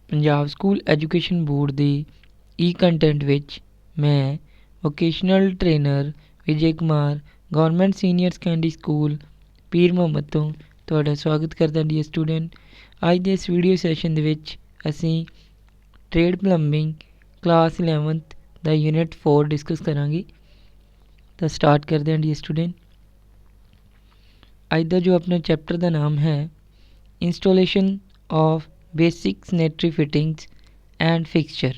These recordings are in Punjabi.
ਪੰਜਾਬ ਸਕੂਲ ਐਜੂਕੇਸ਼ਨ ਬੋਰਡ ਦੇ ਈ ਕੰਟੈਂਟ ਵਿੱਚ ਮੈਂ vocational trainer Vijay Kumar government senior secondary school ਪੀਰ ਮੁਹੰਮਦ ਤੋਂ ਤੁਹਾਡਾ ਸਵਾਗਤ ਕਰਦਾ ਡੀਅਰ ਸਟੂਡੈਂਟ। ਅੱਜ ਦੇ ਇਸ ਵੀਡੀਓ ਸੈਸ਼ਨ ਦੇ ਵਿੱਚ ਅਸੀਂ ਟ੍ਰੇਡ ਪਲੰਬਿੰਗ ਕਲਾਸ 11th ਦਾ ਯੂਨਿਟ 4 ਡਿਸਕਸ ਕਰਾਂਗੇ। ਤਾਂ ਸਟਾਰਟ ਕਰਦੇ ਹਾਂ ਡੀਅਰ ਸਟੂਡੈਂਟ। ਅੱਜ ਦਾ ਜੋ ਆਪਣਾ ਚੈਪਟਰ ਦਾ ਨਾਮ ਹੈ installation of basic sanitary fittings and fixture,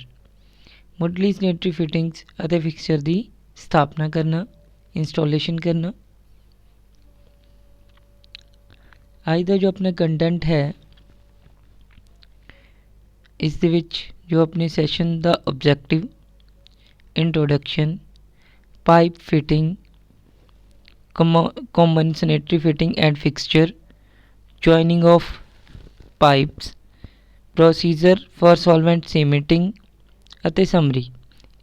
ਮੁੱਢਲੀ ਸੈਨੇਟਰੀ ਫਿਟਿੰਗਸ ਅਤੇ ਫਿਕਸਚਰ ਦੀ ਸਥਾਪਨਾ ਕਰਨਾ, ਇੰਸਟਾਲੇਸ਼ਨ ਕਰਨਾ। ਅੱਜ ਦਾ ਜੋ ਆਪਣਾ ਕੰਟੈਂਟ ਹੈ ਇਸ ਦੇ ਵਿੱਚ ਜੋ ਆਪਣੇ ਸੈਸ਼ਨ ਦਾ objective, introduction, pipe fitting, common sanitary fitting and fixture, joining of pipes, procedure for solvent cementing ਅਤੇ ਸਮਰੀ,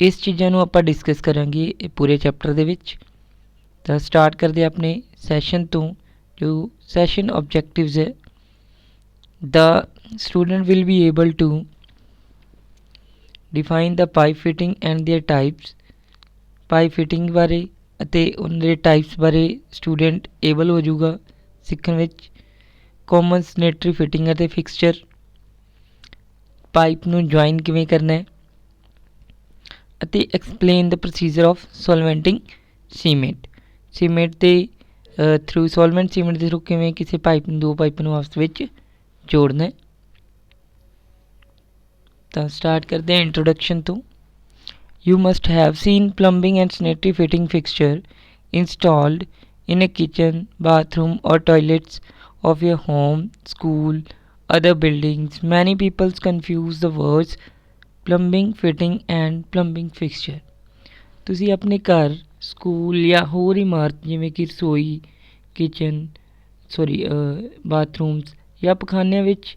ਇਸ ਚੀਜ਼ਾਂ ਨੂੰ ਆਪਾਂ ਡਿਸਕਸ ਕਰਾਂਗੇ ਇਹ ਪੂਰੇ ਚੈਪਟਰ ਦੇ ਵਿੱਚ। ਤਾਂ ਸਟਾਰਟ ਕਰਦੇ ਆਪਣੇ ਸੈਸ਼ਨ ਤੋਂ। ਜੋ ਸੈਸ਼ਨ ਆਬਜੈਕਟਿਵਸ ਹੈ, the student will be able to define the pipe fitting and their types, pipe fitting ਬਾਰੇ ਅਤੇ ਉਹਨਾਂ ਦੇ ਟਾਈਪਸ ਬਾਰੇ ਸਟੂਡੈਂਟ ਏਬਲ ਹੋ ਜਾਊਗਾ ਸਿੱਖਣ ਵਿੱਚ। ਕਾਮਨ ਸੈਨੇਟਰੀ ਫਿਟਿੰਗ ਅਤੇ ਫਿਕਸਚਰ, ਪਾਈਪ ਨੂੰ ਜੁਆਇਨ ਕਿਵੇਂ ਕਰਨਾ ਹੈ, ਅਤੇ explain the procedure of solventing cement ਦੇ ਥਰੂ ਸੋਲਵੈਂਟ ਸੀਮੈਂਟ ਦੇ ਥਰੂ ਕਿਵੇਂ ਕਿਸੇ ਪਾਈਪ ਨੂੰ, ਦੋ ਪਾਈਪ ਨੂੰ ਆਪਸ ਵਿੱਚ ਜੋੜਨਾ ਹੈ। ਤਾਂ ਸਟਾਰਟ ਕਰਦੇ ਹਾਂ ਇੰਟਰੋਡਕਸ਼ਨ ਤੋਂ। You must have seen plumbing and sanitary fitting fixture installed in a kitchen, bathroom or toilets of your home, school, other buildings. Many people confuse the words plumbing fitting and plumbing fixture. ਤੁਸੀਂ ਆਪਣੇ ਘਰ, ਸਕੂਲ ਜਾਂ ਹੋਰ ਇਮਾਰਤ ਜਿਵੇਂ ਕਿ ਰਸੋਈ, ਬਾਥਰੂਮਸ ਜਾਂ ਪਖਾਨਿਆਂ ਵਿੱਚ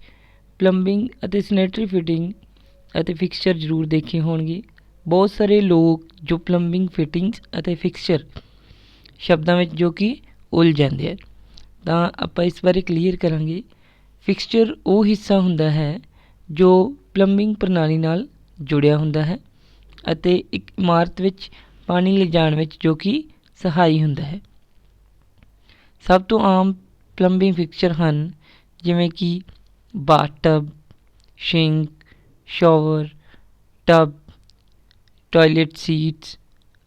ਪਲੰਬਿੰਗ ਅਤੇ ਸੈਨੇਟਰੀ ਫਿਟਿੰਗ ਅਤੇ ਫਿਕਸਚਰ ਜ਼ਰੂਰ ਦੇਖੇ ਹੋਣਗੇ। ਬਹੁਤ ਸਾਰੇ ਲੋਕ ਜੋ ਪਲੰਬਿੰਗ ਫਿਟਿੰਗਸ ਅਤੇ ਫਿਕਸਚਰ ਸ਼ਬਦਾਂ ਵਿੱਚ ਜੋ ਕਿ ਉਲਝ ਜਾਂਦੇ ਆ, ਤਾਂ ਆਪਾਂ ਇਸ ਬਾਰੇ ਕਲੀਅਰ ਕਰਾਂਗੇ। ਫਿਕਸਚਰ ਉਹ ਹਿੱਸਾ ਹੁੰਦਾ ਹੈ ਜੋ ਪਲੰਬਿੰਗ ਪ੍ਰਣਾਲੀ ਨਾਲ ਜੁੜਿਆ ਹੁੰਦਾ ਹੈ ਅਤੇ ਇੱਕ ਇਮਾਰਤ ਵਿੱਚ ਪਾਣੀ ਲਿਜਾਣ ਵਿੱਚ ਜੋ ਕਿ ਸਹਾਈ ਹੁੰਦਾ ਹੈ। ਸਭ ਤੋਂ ਆਮ ਪਲੰਬਿੰਗ ਫਿਕਸਚਰ ਹਨ ਜਿਵੇਂ ਕਿ bathtub, sink, shower, tub, toilet seats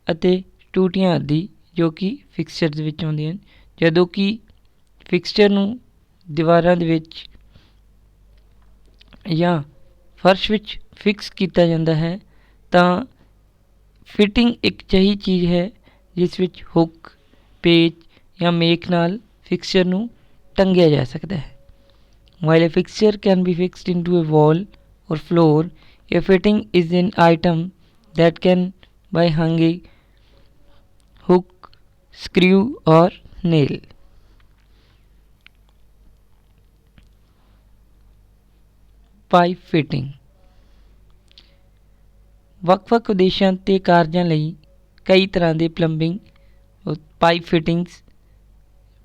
ਅਤੇ ਟੂਟੀਆਂ ਆਦਿ ਜੋ ਕਿ ਫਿਕਸਚਰ ਦੇ ਵਿੱਚ ਆਉਂਦੀਆਂ ਹਨ। ਜਦੋਂ ਕਿ ਫਿਕਸਚਰ ਨੂੰ ਦੀਵਾਰਾਂ ਦੇ ਵਿੱਚ ਜਾਂ ਫਰਸ਼ ਵਿੱਚ ਫਿਕਸ ਕੀਤਾ ਜਾਂਦਾ ਹੈ, ਤਾਂ ਫਿਟਿੰਗ ਇੱਕ ਅਜਿਹੀ ਚੀਜ਼ ਹੈ ਜਿਸ ਵਿੱਚ ਹੁੱਕ, ਪੇਚ ਜਾਂ ਮੇਖ ਨਾਲ ਫਿਕਸਚਰ ਨੂੰ ਟੰਗਿਆ ਜਾ ਸਕਦਾ ਹੈ। While a fixture can be fixed into a wall or floor, a fitting is an item that can by hanging, hook, screw or nail. Pipe fitting ਵੱਖ-ਵੱਖ ਉਦੇਸ਼ਾਂ ਤੇ ਕਾਰਜਾਂ ਲਈ ਕਈ ਤਰ੍ਹਾਂ ਦੇ ਪਾਈਪ ਫਿਟਿੰਗਸ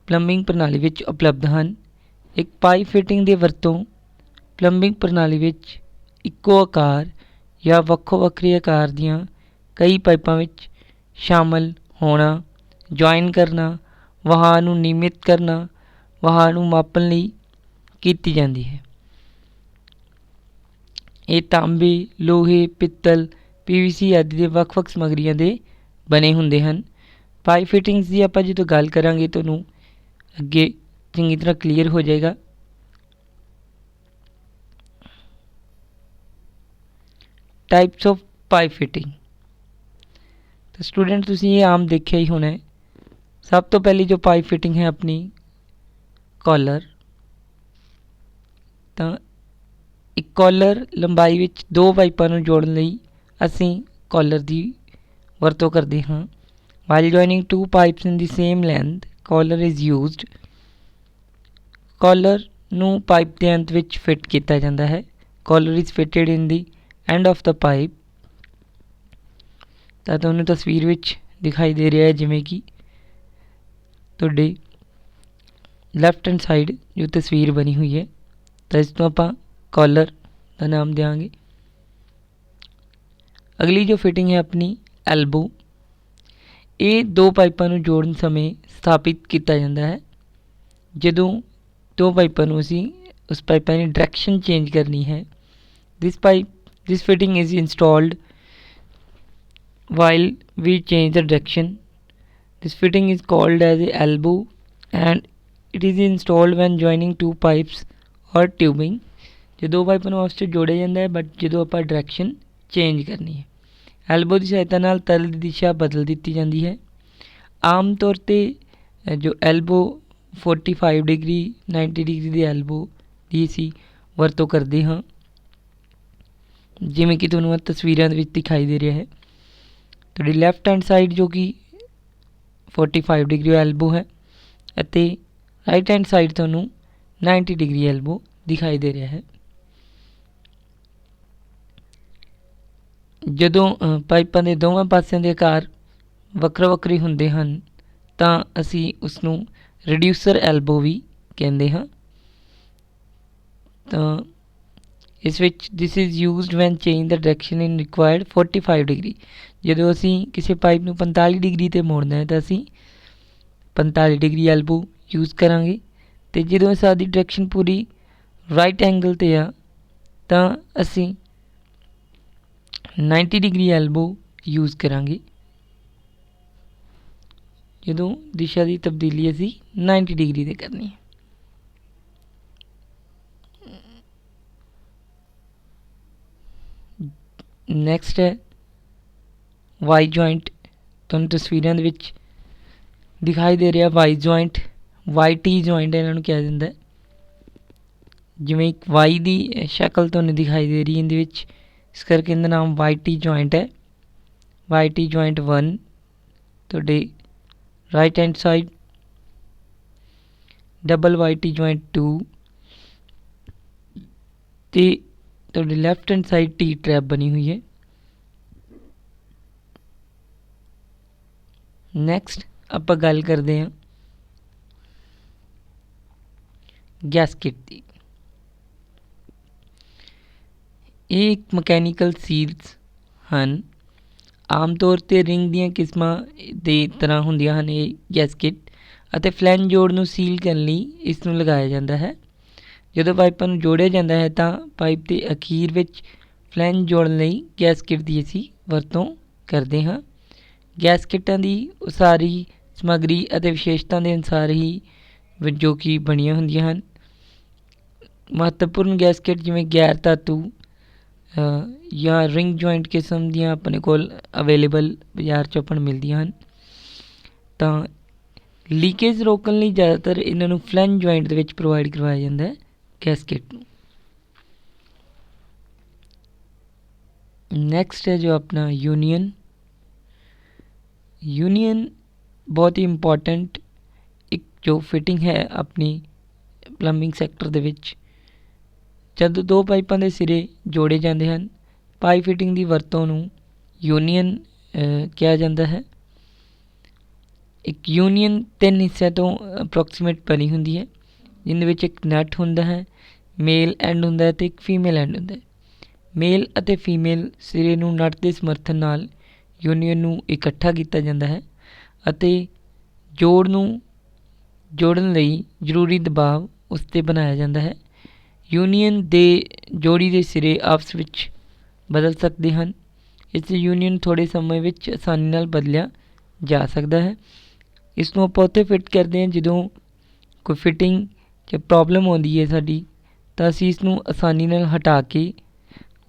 ਪਲੰਬਿੰਗ ਪ੍ਰਣਾਲੀ ਵਿੱਚ ਉਪਲਬਧ ਹਨ। ਇੱਕ ਪਾਈਪ ਫਿਟਿੰਗ ਦੀ ਵਰਤੋਂ ਪਲੰਬਿੰਗ ਪ੍ਰਣਾਲੀ ਵਿੱਚ ਇੱਕੋ ਆਕਾਰ ਜਾਂ ਵੱਖੋ ਵੱਖਰੇ ਆਕਾਰ ਦੀਆਂ ਕਈ ਪਾਈਪਾਂ ਵਿੱਚ ਸ਼ਾਮਲ ਹੋਣਾ, ਜੁਆਇਨ ਕਰਨਾ, ਵਹਾਅ ਨੂੰ ਨਿਯਮਿਤ ਕਰਨਾ, ਵਹਾਅ ਨੂੰ ਮਾਪਣ ਲਈ ਕੀਤੀ ਜਾਂਦੀ ਹੈ। ਇਹ ਤਾਂਬੇ, ਲੋਹੇ, ਪਿੱਤਲ, PVC ਆਦਿ ਦੇ ਵੱਖ-ਵੱਖ ਸਮੱਗਰੀਆਂ ਦੇ ਬਣੇ ਹੁੰਦੇ ਹਨ। ਪਾਈਪ ਫਿਟਿੰਗਸ ਦੀ ਆਪਾਂ ਜਦੋਂ ਗੱਲ ਕਰਾਂਗੇ ਤੁਹਾਨੂੰ ਅੱਗੇ ਚੰਗੀ ਤਰ੍ਹਾਂ ਕਲੀਅਰ ਹੋ ਜਾਏਗਾ। ਟਾਈਪਸ ਆਫ ਪਾਈਪ ਫਿਟਿੰਗ, ਤਾਂ ਸਟੂਡੈਂਟ ਤੁਸੀਂ ਇਹ ਆਮ ਦੇਖਿਆ ਹੀ ਹੋਣਾ। ਸਭ ਤੋਂ ਪਹਿਲੀ ਜੋ ਪਾਈਪ ਫਿਟਿੰਗ ਹੈ ਆਪਣੀ ਕਾਲਰ। ਤਾਂ ਇੱਕ ਕਾਲਰ ਲੰਬਾਈ ਵਿੱਚ ਦੋ ਪਾਈਪਾਂ ਨੂੰ ਜੋੜਨ ਲਈ ਅਸੀਂ ਕਾਲਰ ਦੀ ਵਰਤੋਂ ਕਰਦੇ ਹਾਂ। While joining two pipes in the same length, collar is used. Collar ਨੂੰ ਪਾਈਪ ਦੇ ਅੰਤ ਵਿੱਚ ਫਿੱਟ ਕੀਤਾ ਜਾਂਦਾ ਹੈ। Collar is fitted in the end of the pipe. ਤਾਂ ਤੁਹਾਨੂੰ ਤਸਵੀਰ ਵਿੱਚ ਦਿਖਾਈ ਦੇ ਰਿਹਾ ਹੈ ਜਿਵੇਂ ਕਿ ਤੁਹਾਡੇ ਲੈਫਟ ਹੈਂਡ ਸਾਈਡ ਜੋ ਤਸਵੀਰ ਬਣੀ ਹੋਈ ਹੈ, ਤਾਂ ਇਸ ਤੋਂ ਆਪਾਂ ਕਾਲਰ ਦਾ ਨਾਮ ਦਿਆਂਗੇ। ਅਗਲੀ ਜੋ ਫਿਟਿੰਗ ਹੈ ਆਪਣੀ ਐਲਬੋ, ਇਹ ਦੋ ਪਾਈਪਾਂ ਨੂੰ ਜੋੜਨ ਸਮੇਂ ਸਥਾਪਿਤ ਕੀਤਾ ਜਾਂਦਾ ਹੈ। ਜਦੋਂ ਦੋ ਪਾਈਪਾਂ ਨੂੰ ਅਸੀਂ ਉਸ ਪਾਈਪਾਂ ਦੀ ਡਾਇਰੈਕਸ਼ਨ ਚੇਂਜ ਕਰਨੀ ਹੈ, this fitting is installed while we change the direction. This fitting is called as a elbow and it is installed when joining two pipes or tubing. ਜੋ ਦੋ ਪਾਈਪਾਂ ਨੂੰ ਆਪਸ 'ਚ ਜੋੜਿਆ ਜਾਂਦਾ ਹੈ ਬਟ ਜਦੋਂ ਆਪਾਂ ਡਾਇਰੈਕਸ਼ਨ ਚੇਂਜ ਕਰਨੀ ਹੈ। ਐਲਬੋ ਦੀ ਸਹਾਇਤਾ ਨਾਲ ਤਰਲ ਦੀ ਦਿਸ਼ਾ ਬਦਲ ਦਿੱਤੀ ਜਾਂਦੀ ਹੈ। ਆਮ ਤੌਰ 'ਤੇ ਜੋ ਐਲਬੋ 45 ਡਿਗਰੀ 90 ਡਿਗਰੀ ਦੀ ਐਲਬੋ ਦੀ ਅਸੀਂ ਵਰਤੋਂ ਕਰਦੇ ਹਾਂ, ਜਿਵੇਂ ਕਿ ਤੁਹਾਨੂੰ ਇਹ ਤਸਵੀਰਾਂ ਦੇ ਵਿੱਚ ਦਿਖਾਈ ਦੇ ਰਿਹਾ ਹੈ। ਤੁਹਾਡੀ ਲੈਫਟ ਹੈਂਡ ਸਾਈਡ ਜੋ ਕਿ 45 ਡਿਗਰੀ ਐਲਬੋ ਹੈ ਅਤੇ ਰਾਈਟ ਹੈਂਡ ਸਾਈਡ ਤੁਹਾਨੂੰ 90 ਡਿਗਰੀ ਐਲਬੋ ਦਿਖਾਈ ਦੇ ਰਿਹਾ ਹੈ। ਜਦੋਂ ਪਾਈਪਾਂ ਦੇ ਦੋਵਾਂ ਪਾਸਿਆਂ ਦੇ ਆਕਾਰ ਵੱਖਰੇ ਵੱਖਰੇ ਹੁੰਦੇ ਹਨ ਤਾਂ ਅਸੀਂ ਉਸਨੂੰ ਰਿਡਿਊਸਰ ਐਲਬੋ ਵੀ ਕਹਿੰਦੇ ਹਾਂ। ਤਾਂ ਇਸ ਵਿੱਚ this is used when change ਦਾ ਡਾਇਰੈਕਸ਼ਨ ਇਨ ਰਿਕੁਆਇਰਡ 45 ਡਿਗਰੀ। ਜਦੋਂ ਅਸੀਂ ਕਿਸੇ ਪਾਈਪ ਨੂੰ 45 ਡਿਗਰੀ 'ਤੇ ਮੋੜਨਾ ਹੈ ਤਾਂ ਅਸੀਂ 45 ਡਿਗਰੀ ਐਲਬੋ ਯੂਜ਼ ਕਰਾਂਗੇ, ਅਤੇ ਜਦੋਂ ਸਾਡੀ ਡਾਇਰੈਕਸ਼ਨ ਪੂਰੀ ਰਾਈਟ ਐਂਗਲ 'ਤੇ ਆ ਤਾਂ ਅਸੀਂ 90 ਡਿਗਰੀ ਐਲਬੋ ਯੂਜ਼ ਕਰਾਂਗੇ। ਜਦੋਂ ਦਿਸ਼ਾ ਦੀ ਤਬਦੀਲੀ ਅਸੀਂ 90 ਡਿਗਰੀ 'ਤੇ ਕਰਨੀ ਹੈ। ਨੈਕਸਟ ਹੈ ਵਾਈ ਜੁਆਇੰਟ। ਤੁਹਾਨੂੰ ਤਸਵੀਰਾਂ ਦੇ ਵਿੱਚ ਦਿਖਾਈ ਦੇ ਰਿਹਾ Y joint, Y T joint ਇਹਨਾਂ ਨੂੰ ਕਿਹਾ ਜਾਂਦਾ। ਜਿਵੇਂ ਇੱਕ ਵਾਈ ਦੀ ਸ਼ਕਲ ਤੁਹਾਨੂੰ ਦਿਖਾਈ ਦੇ ਰਹੀ ਇਹਦੇ ਵਿੱਚ, ਇਸ ਕਰਕੇ ਇਹਦਾ ਨਾਮ ਵਾਈ ਟੀ ਜੁਆਇੰਟ ਹੈ। ਵਾਈ ਟੀ ਜੁਆਇੰਟ 1 ਤੁਹਾਡੇ right hand side, double Y T joint 2 ਅਤੇ ਤੁਹਾਡੀ left hand side T trap ਬਣੀ ਹੋਈ ਹੈ। ਨੈਕਸਟ ਆਪਾਂ ਗੱਲ ਕਰਦੇ ਹਾਂ ਗੈਸਕਿਟ ਦੀ। ਇਹ ਇੱਕ ਮਕੈਨੀਕਲ ਸੀਲਸ ਹਨ। ਆਮ ਤੌਰ 'ਤੇ ਰਿੰਗ ਦੀਆਂ ਕਿਸਮਾਂ ਦੇ ਤਰ੍ਹਾਂ ਹੁੰਦੀਆਂ ਹਨ ਇਹ ਗੈਸਕਿਟ, ਅਤੇ ਫਲੈਂਜ ਜੋੜ ਨੂੰ ਸੀਲ ਕਰਨ ਲਈ ਇਸ ਨੂੰ ਲਗਾਇਆ ਜਾਂਦਾ ਹੈ। ਜਦੋਂ ਪਾਈਪਾਂ ਨੂੰ ਜੋੜਿਆ ਜਾਂਦਾ ਹੈ ਤਾਂ ਪਾਈਪ ਦੇ ਅਖੀਰ ਵਿੱਚ ਫਲੈਂਜ ਜੋੜਨ ਲਈ ਗੈਸਕਿਟ ਦੀ ਅਸੀਂ ਵਰਤੋਂ ਕਰਦੇ ਹਾਂ। ਗੈਸਕਿਟਾਂ ਦੀ ਉਸਾਰੀ ਸਮੱਗਰੀ ਅਤੇ ਵਿਸ਼ੇਸ਼ਤਾ ਦੇ ਅਨੁਸਾਰ ਹੀ ਜੋ ਕਿ ਬਣੀਆਂ ਹੁੰਦੀਆਂ ਹਨ। ਮਹੱਤਵਪੂਰਨ ਗੈਸਕਿਟ ਜਿਵੇਂ ਗੈਰ ਧਾਤੂ ਜਾਂ ਰਿੰਗ ਜੁਆਇੰਟ ਕਿਸਮ ਦੀਆਂ ਆਪਣੇ ਕੋਲ ਅਵੇਲੇਬਲ ਬਾਜ਼ਾਰ 'ਚ ਆਪਾਂ ਨੂੰ ਮਿਲਦੀਆਂ ਹਨ। ਤਾਂ ਲੀਕੇਜ ਰੋਕਣ ਲਈ ਜ਼ਿਆਦਾਤਰ ਇਹਨਾਂ ਨੂੰ ਫਲੈਂਜ ਜੁਆਇੰਟ ਦੇ ਵਿੱਚ ਪ੍ਰੋਵਾਈਡ ਕਰਵਾਇਆ ਜਾਂਦਾ ਹੈ ਗੈਸਕਿਟ ਨੂੰ। ਨੈਕਸਟ ਹੈ ਜੋ ਆਪਣਾ ਯੂਨੀਅਨ। ਯੂਨੀਅਨ ਬਹੁਤ ਹੀ ਇੰਪੋਰਟੈਂਟ ਇੱਕ ਜੋ ਫਿਟਿੰਗ ਹੈ ਆਪਣੀ ਪਲੰਬਿੰਗ ਸੈਕਟਰ ਦੇ ਵਿੱਚ। ਜਦੋਂ ਦੋ ਪਾਈਪਾਂ ਦੇ ਸਿਰੇ ਜੋੜੇ ਜਾਂਦੇ ਹਨ, ਪਾਈਪ ਫਿਟਿੰਗ ਦੀ ਵਰਤੋਂ ਨੂੰ ਯੂਨੀਅਨ ਕਿਹਾ ਜਾਂਦਾ ਹੈ। ਇੱਕ ਯੂਨੀਅਨ 3 ਹਿੱਸਿਆਂ ਤੋਂ ਅਪਰੋਕਸੀਮੇਟ ਬਣੀ ਹੁੰਦੀ ਹੈ, ਜਿਹਦੇ ਵਿੱਚ ਇੱਕ ਨਟ ਹੁੰਦਾ ਹੈ, ਮੇਲ ਐਂਡ ਹੁੰਦਾ ਹੈ ਅਤੇ ਇੱਕ ਫੀਮੇਲ ਐਂਡ ਹੁੰਦਾ ਹੈ। ਮੇਲ ਅਤੇ ਫੀਮੇਲ ਸਿਰੇ ਨੂੰ ਨਟ ਦੇ ਸਮਰਥਨ ਨਾਲ ਯੂਨੀਅਨ ਨੂੰ ਇਕੱਠਾ ਕੀਤਾ ਜਾਂਦਾ ਹੈ ਅਤੇ ਜੋੜ ਨੂੰ ਜੋੜਨ ਲਈ ਜ਼ਰੂਰੀ ਦਬਾਅ ਉਸ 'ਤੇ ਬਣਾਇਆ ਜਾਂਦਾ ਹੈ। ਯੂਨੀਅਨ ਦੇ ਜੋੜੀ ਦੇ ਸਿਰੇ ਆਪਸ ਵਿੱਚ ਬਦਲ ਸਕਦੇ ਹਨ। ਇਸ ਯੂਨੀਅਨ ਥੋੜ੍ਹੇ ਸਮੇਂ ਵਿੱਚ ਆਸਾਨੀ ਨਾਲ ਬਦਲਿਆ ਜਾ ਸਕਦਾ ਹੈ। ਇਸ ਨੂੰ ਆਪਾਂ ਉੱਥੇ ਫਿੱਟ ਕਰਦੇ ਹਾਂ ਜਦੋਂ ਕੋਈ ਫਿਟਿੰਗ 'ਚ ਪ੍ਰੋਬਲਮ ਆਉਂਦੀ ਹੈ ਸਾਡੀ, ਤਾਂ ਅਸੀਂ ਇਸ ਨੂੰ ਆਸਾਨੀ ਨਾਲ ਹਟਾ ਕੇ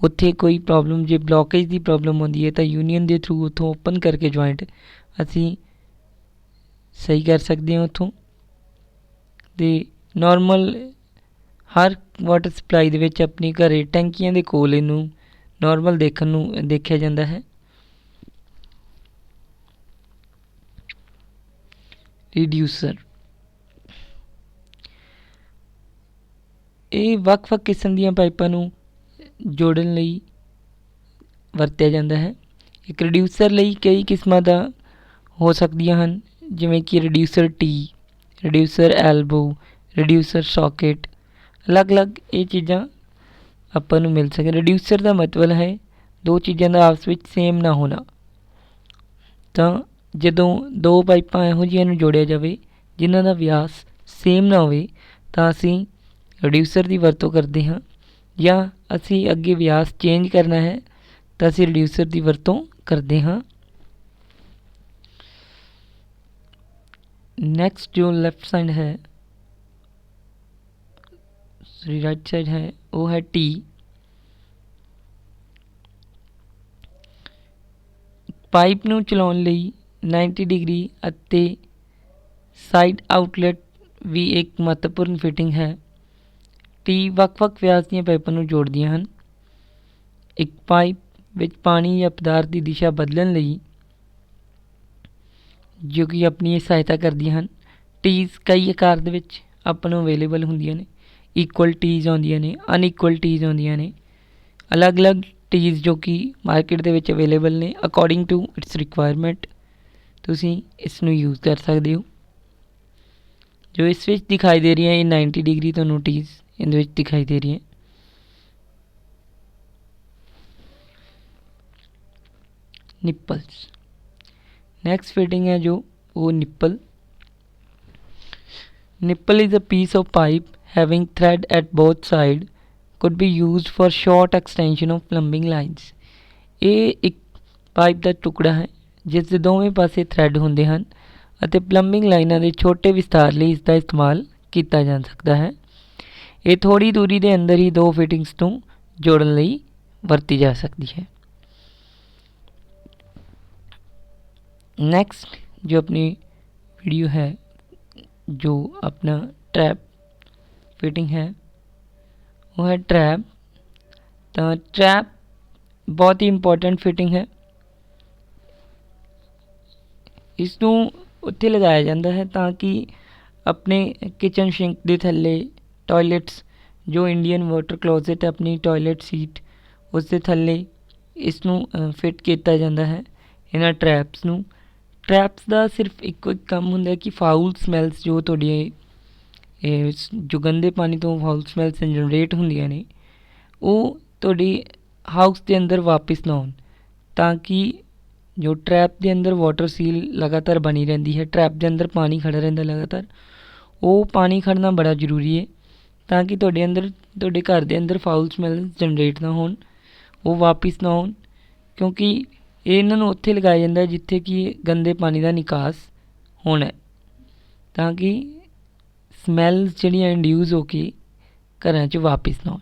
ਉੱਥੇ ਕੋਈ ਪ੍ਰੋਬਲਮ ਜੇ ਬਲੋਕੇਜ ਦੀ ਪ੍ਰੋਬਲਮ ਆਉਂਦੀ ਹੈ ਤਾਂ ਯੂਨੀਅਨ ਦੇ ਥਰੂ ਉੱਥੋਂ ਓਪਨ ਕਰਕੇ ਜੁਆਇੰਟ ਅਸੀਂ ਸਹੀ ਕਰ ਸਕਦੇ ਹਾਂ ਉੱਥੋਂ। ਅਤੇ ਨੋਰਮਲ ਹਰ ਵਾਟਰ ਸਪਲਾਈ ਦੇ ਵਿੱਚ ਆਪਣੀ ਘਰ ਟੈਂਕੀਆਂ ਦੇ ਕੋਲ ਇਹਨੂੰ ਨੋਰਮਲ ਦੇਖਿਆ ਜਾਂਦਾ ਹੈ। ਰਿਡਿਊਸਰ ਇਹ ਵੱਖ-ਵੱਖ ਕਿਸਮ ਦੀਆਂ ਪਾਈਪਾਂ ਨੂੰ ਜੋੜਨ ਲਈ ਵਰਤਿਆ ਜਾਂਦਾ ਹੈ। ਇੱਕ ਰਿਡਿਊਸਰ ਲਈ ਕਈ ਕਿਸਮਾਂ ਦਾ ਹੋ ਸਕਦੀਆਂ ਹਨ, ਜਿਵੇਂ ਕਿ ਰਿਡਿਊਸਰ ਟੀ, ਰਿਡਿਊਸਰ ਐਲਬੋ, ਰਿਡਿਊਸਰ ਸੌਕੇਟ, ਅਲੱਗ-ਅਲੱਗ ਇਹ ਚੀਜ਼ਾਂ ਆਪਾਂ ਨੂੰ ਮਿਲ ਸਕੇ। ਰਿਡਿਊਸਰ ਦਾ ਮਤਲਬ ਹੈ ਦੋ ਚੀਜ਼ਾਂ ਦਾ ਆਪਸ ਵਿੱਚ ਸੇਮ ਨਾ ਹੋਣਾ। ਤਾਂ ਜਦੋਂ ਦੋ ਪਾਈਪਾਂ ਇਹੋ ਜਿਹੀਆਂ ਨੂੰ ਜੋੜਿਆ ਜਾਵੇ ਜਿਨ੍ਹਾਂ ਦਾ ਵਿਆਸ ਸੇਮ ਨਾ ਹੋਵੇ ਤਾਂ ਅਸੀਂ ਰਿਡਿਊਸਰ ਦੀ ਵਰਤੋਂ ਕਰਦੇ ਹਾਂ, ਜਾਂ ਅਸੀਂ ਅੱਗੇ ਵਿਆਸ ਚੇਂਜ ਕਰਨਾ ਹੈ ਤਾਂ ਅਸੀਂ ਰਿਡਿਊਸਰ ਦੀ ਵਰਤੋਂ ਕਰਦੇ ਹਾਂ। ਨੈਕਸਟ ਜੋ ਲੈਫਟ ਸਾਈਡ ਹੈ, ਸੌਰੀ ਰਾਈਟ ਸਾਈਡ ਹੈ, ਉਹ ਹੈ ਟੀ। ਪਾਈਪ ਨੂੰ ਚਲਾਉਣ ਲਈ 90 ਡਿਗਰੀ ਅਤੇ ਸਾਈਡ ਆਊਟਲੈਟ ਵੀ ਇੱਕ ਮਹੱਤਵਪੂਰਨ ਫਿਟਿੰਗ ਹੈ। ਟੀ ਵੱਖ-ਵੱਖ ਵਿਆਸ ਦੀਆਂ ਪਾਈਪਾਂ ਨੂੰ ਜੋੜਦੀਆਂ ਹਨ। ਇੱਕ ਪਾਈਪ ਵਿੱਚ ਪਾਣੀ ਜਾਂ ਪਦਾਰਥ ਦੀ ਦਿਸ਼ਾ ਬਦਲਣ ਲਈ ਜੋ ਕਿ ਆਪਣੀ ਇਹ ਸਹਾਇਤਾ ਕਰਦੀਆਂ ਹਨ। ਟੀਜ਼ ਕਈ ਆਕਾਰ ਦੇ ਵਿੱਚ ਆਪਾਂ ਨੂੰ ਅਵੇਲੇਬਲ ਹੁੰਦੀਆਂ ਨੇ। ਇਕੁਅਲ ਟੀਜ਼ ਆਉਂਦੀਆਂ ਨੇ, ਅਨਇਕੁਅਲ ਟੀਜ਼ ਆਉਂਦੀਆਂ ਨੇ, ਅਲੱਗ-ਅਲੱਗ ਟੀਜ਼ ਜੋ ਕਿ ਮਾਰਕੀਟ ਦੇ ਵਿੱਚ ਅਵੇਲੇਬਲ ਨੇ। ਅਕੋਰਡਿੰਗ ਟੂ ਇਟਸ ਰਿਕੁਆਇਰਮੈਂਟ ਤੁਸੀਂ ਇਸ ਨੂੰ ਯੂਜ਼ ਕਰ ਸਕਦੇ ਹੋ। ਜੋ ਇਸ ਵਿੱਚ ਦਿਖਾਈ ਦੇ ਰਹੀਆਂ ਇਹ 90 ਡਿਗਰੀ ਤੁਹਾਨੂੰ ਟੀਜ਼ ਇਹਦੇ ਵਿੱਚ ਦਿਖਾਈ ਦੇ ਰਹੀ ਹੈ। ਨਿੱਪਲਸ ਨੈਕਸਟ ਫਿਟਿੰਗ ਹੈ ਜੋ ਉਹ nipple. Nipple is a piece of pipe having thread at both sides, could be used for short extension of plumbing lines। ਇਹ ਇੱਕ ਪਾਈਪ ਦਾ ਟੁਕੜਾ ਹੈ ਜਿਸ ਦੇ ਦੋਵੇਂ ਪਾਸੇ ਥ੍ਰੈਡ ਹੁੰਦੇ ਹਨ ਅਤੇ ਪਲੰਬਿੰਗ ਲਾਈਨਾਂ ਦੇ ਛੋਟੇ ਵਿਸਤਾਰ ਲਈ ਇਸ ਦਾ ਇਸਤੇਮਾਲ ਕੀਤਾ ਜਾ ਸਕਦਾ ਹੈ। ਇਹ ਥੋੜ੍ਹੀ ਦੂਰੀ ਦੇ ਅੰਦਰ ਹੀ ਦੋ ਫਿਟਿੰਗਸ ਨੂੰ ਜੋੜਨ ਲਈ ਵਰਤੀ ਜਾ ਸਕਦੀ ਹੈ। ਨੈਕਸਟ ਜੋ ਆਪਣੀ ਵੀਡੀਓ ਹੈ ਜੋ अपना ट्रैप फिटिंग है वो है ट्रैप। तो ट्रैप बहुत ही इंपॉर्टेंट फिटिंग है। इसनूं उत्थे लगाया जाता है ताकि अपने किचन सिंक के थल्ले टॉयलेट्स जो इंडियन वाटर क्लोजेट अपनी टॉयलेट सीट उस दे थल्ले इसनूं फिट किया जाता है इन्हां ट्रैप्स नूं। ट्रैप्स का सिर्फ एक काम होंगे कि फाउल समैल्स जो थोड़ी जो गंदे पानी तो फाउल समैल्स जनरेट होंदियां ने वो थोड़ी हाउस के अंदर वापस ना आउण, ताकि जो ट्रैप के अंदर वाटर सील लगातार बनी रहती है, ट्रैप के अंदर पानी खड़ा रहिंदा लगातार, वो पानी खड़ना बड़ा जरूरी है ताकि तुहाडे अंदर तुहाडे घर के अंदर फाउल समैल्स जनरेट ना होण, वो वापस ना आउण। क्योंकि इन्हां नूं उत्थे लगाया जाता है जिथे कि गंदे पानी का निकास होना है, ताकि ਸਮੈਲਸ ਜਿਹੜੀਆਂ ਇੰਡਿਊਸ ਹੋ ਕੇ ਘਰਾਂ 'ਚ ਵਾਪਿਸ ਨਾ ਆਉਣ।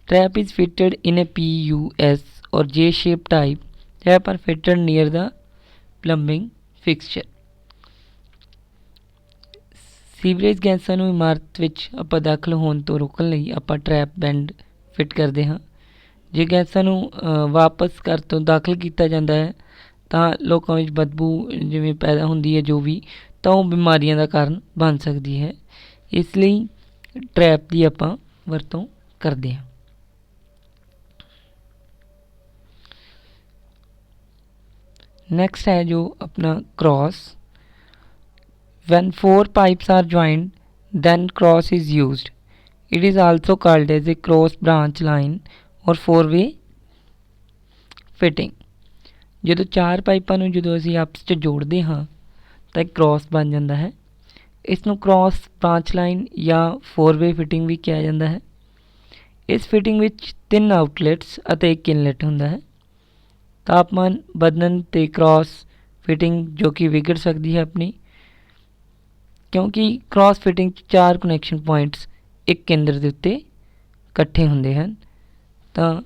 Trap is fitted in a PUS or J-shaped type trap are fitted near the plumbing fixture। Sewerage ਗੈਸਾਂ ਨੂੰ ਇਮਾਰਤ ਵਿੱਚ ਆਪਾਂ ਦਾਖਲ ਹੋਣ ਤੋਂ ਰੋਕਣ ਲਈ ਆਪਾਂ ਟਰੈਪ ਬੈਂਡ ਫਿਟ ਕਰਦੇ ਹਾਂ। ਜੇ ਗੈਸਾਂ ਨੂੰ ਵਾਪਸ ਘਰ ਤੋਂ ਦਾਖਲ ਕੀਤਾ ਜਾਂਦਾ ਹੈ ਤਾਂ ਲੋਕਾਂ ਵਿੱਚ ਬਦਬੂ ਜਿਵੇਂ ਪੈਦਾ ਹੁੰਦੀ ਹੈ ਜੋ ਵੀ, ਤਾਂ ਉਹ ਬਿਮਾਰੀਆਂ ਦਾ ਕਾਰਨ ਬਣ ਸਕਦੀ ਹੈ। ਇਸ ਲਈ ਟਰੈਪ ਦੀ ਆਪਾਂ ਵਰਤੋਂ ਕਰਦੇ ਹਾਂ। ਨੈਕਸਟ ਹੈ ਜੋ ਆਪਣਾ cross. When 4 pipes are joined then cross is used। It is also called as a cross branch line or 4-way fitting। ਜਦੋਂ 4 ਪਾਈਪਾਂ ਨੂੰ ਜਦੋਂ ਅਸੀਂ ਆਪਸ 'ਚ ਜੋੜਦੇ ਹਾਂ ਤਾਂ ਇੱਕ ਕ੍ਰੋਸ ਬਣ ਜਾਂਦਾ ਹੈ। ਇਸ ਨੂੰ ਕ੍ਰੋਸ ਬ੍ਰਾਂਚ ਲਾਈਨ ਜਾਂ 4-way ਫਿਟਿੰਗ ਵੀ ਕਿਹਾ ਜਾਂਦਾ ਹੈ। ਇਸ ਫਿਟਿੰਗ ਵਿੱਚ 3 ਆਊਟਲੈਟਸ ਅਤੇ ਇੱਕ ਇਨਲੈਟ ਹੁੰਦਾ ਹੈ। ਤਾਪਮਾਨ ਬਦਲਣ 'ਤੇ ਕ੍ਰੋਸ ਫਿਟਿੰਗ ਜੋ ਕਿ ਵਿਗੜ ਸਕਦੀ ਹੈ ਆਪਣੀ, ਕਿਉਂਕਿ ਕ੍ਰੋਸ ਫਿਟਿੰਗ 'ਚ 4 ਕਨੈਕਸ਼ਨ ਪੁਆਇੰਟਸ ਇੱਕ ਕੇਂਦਰ ਦੇ ਉੱਤੇ ਇਕੱਠੇ ਹੁੰਦੇ ਹਨ। ਤਾਂ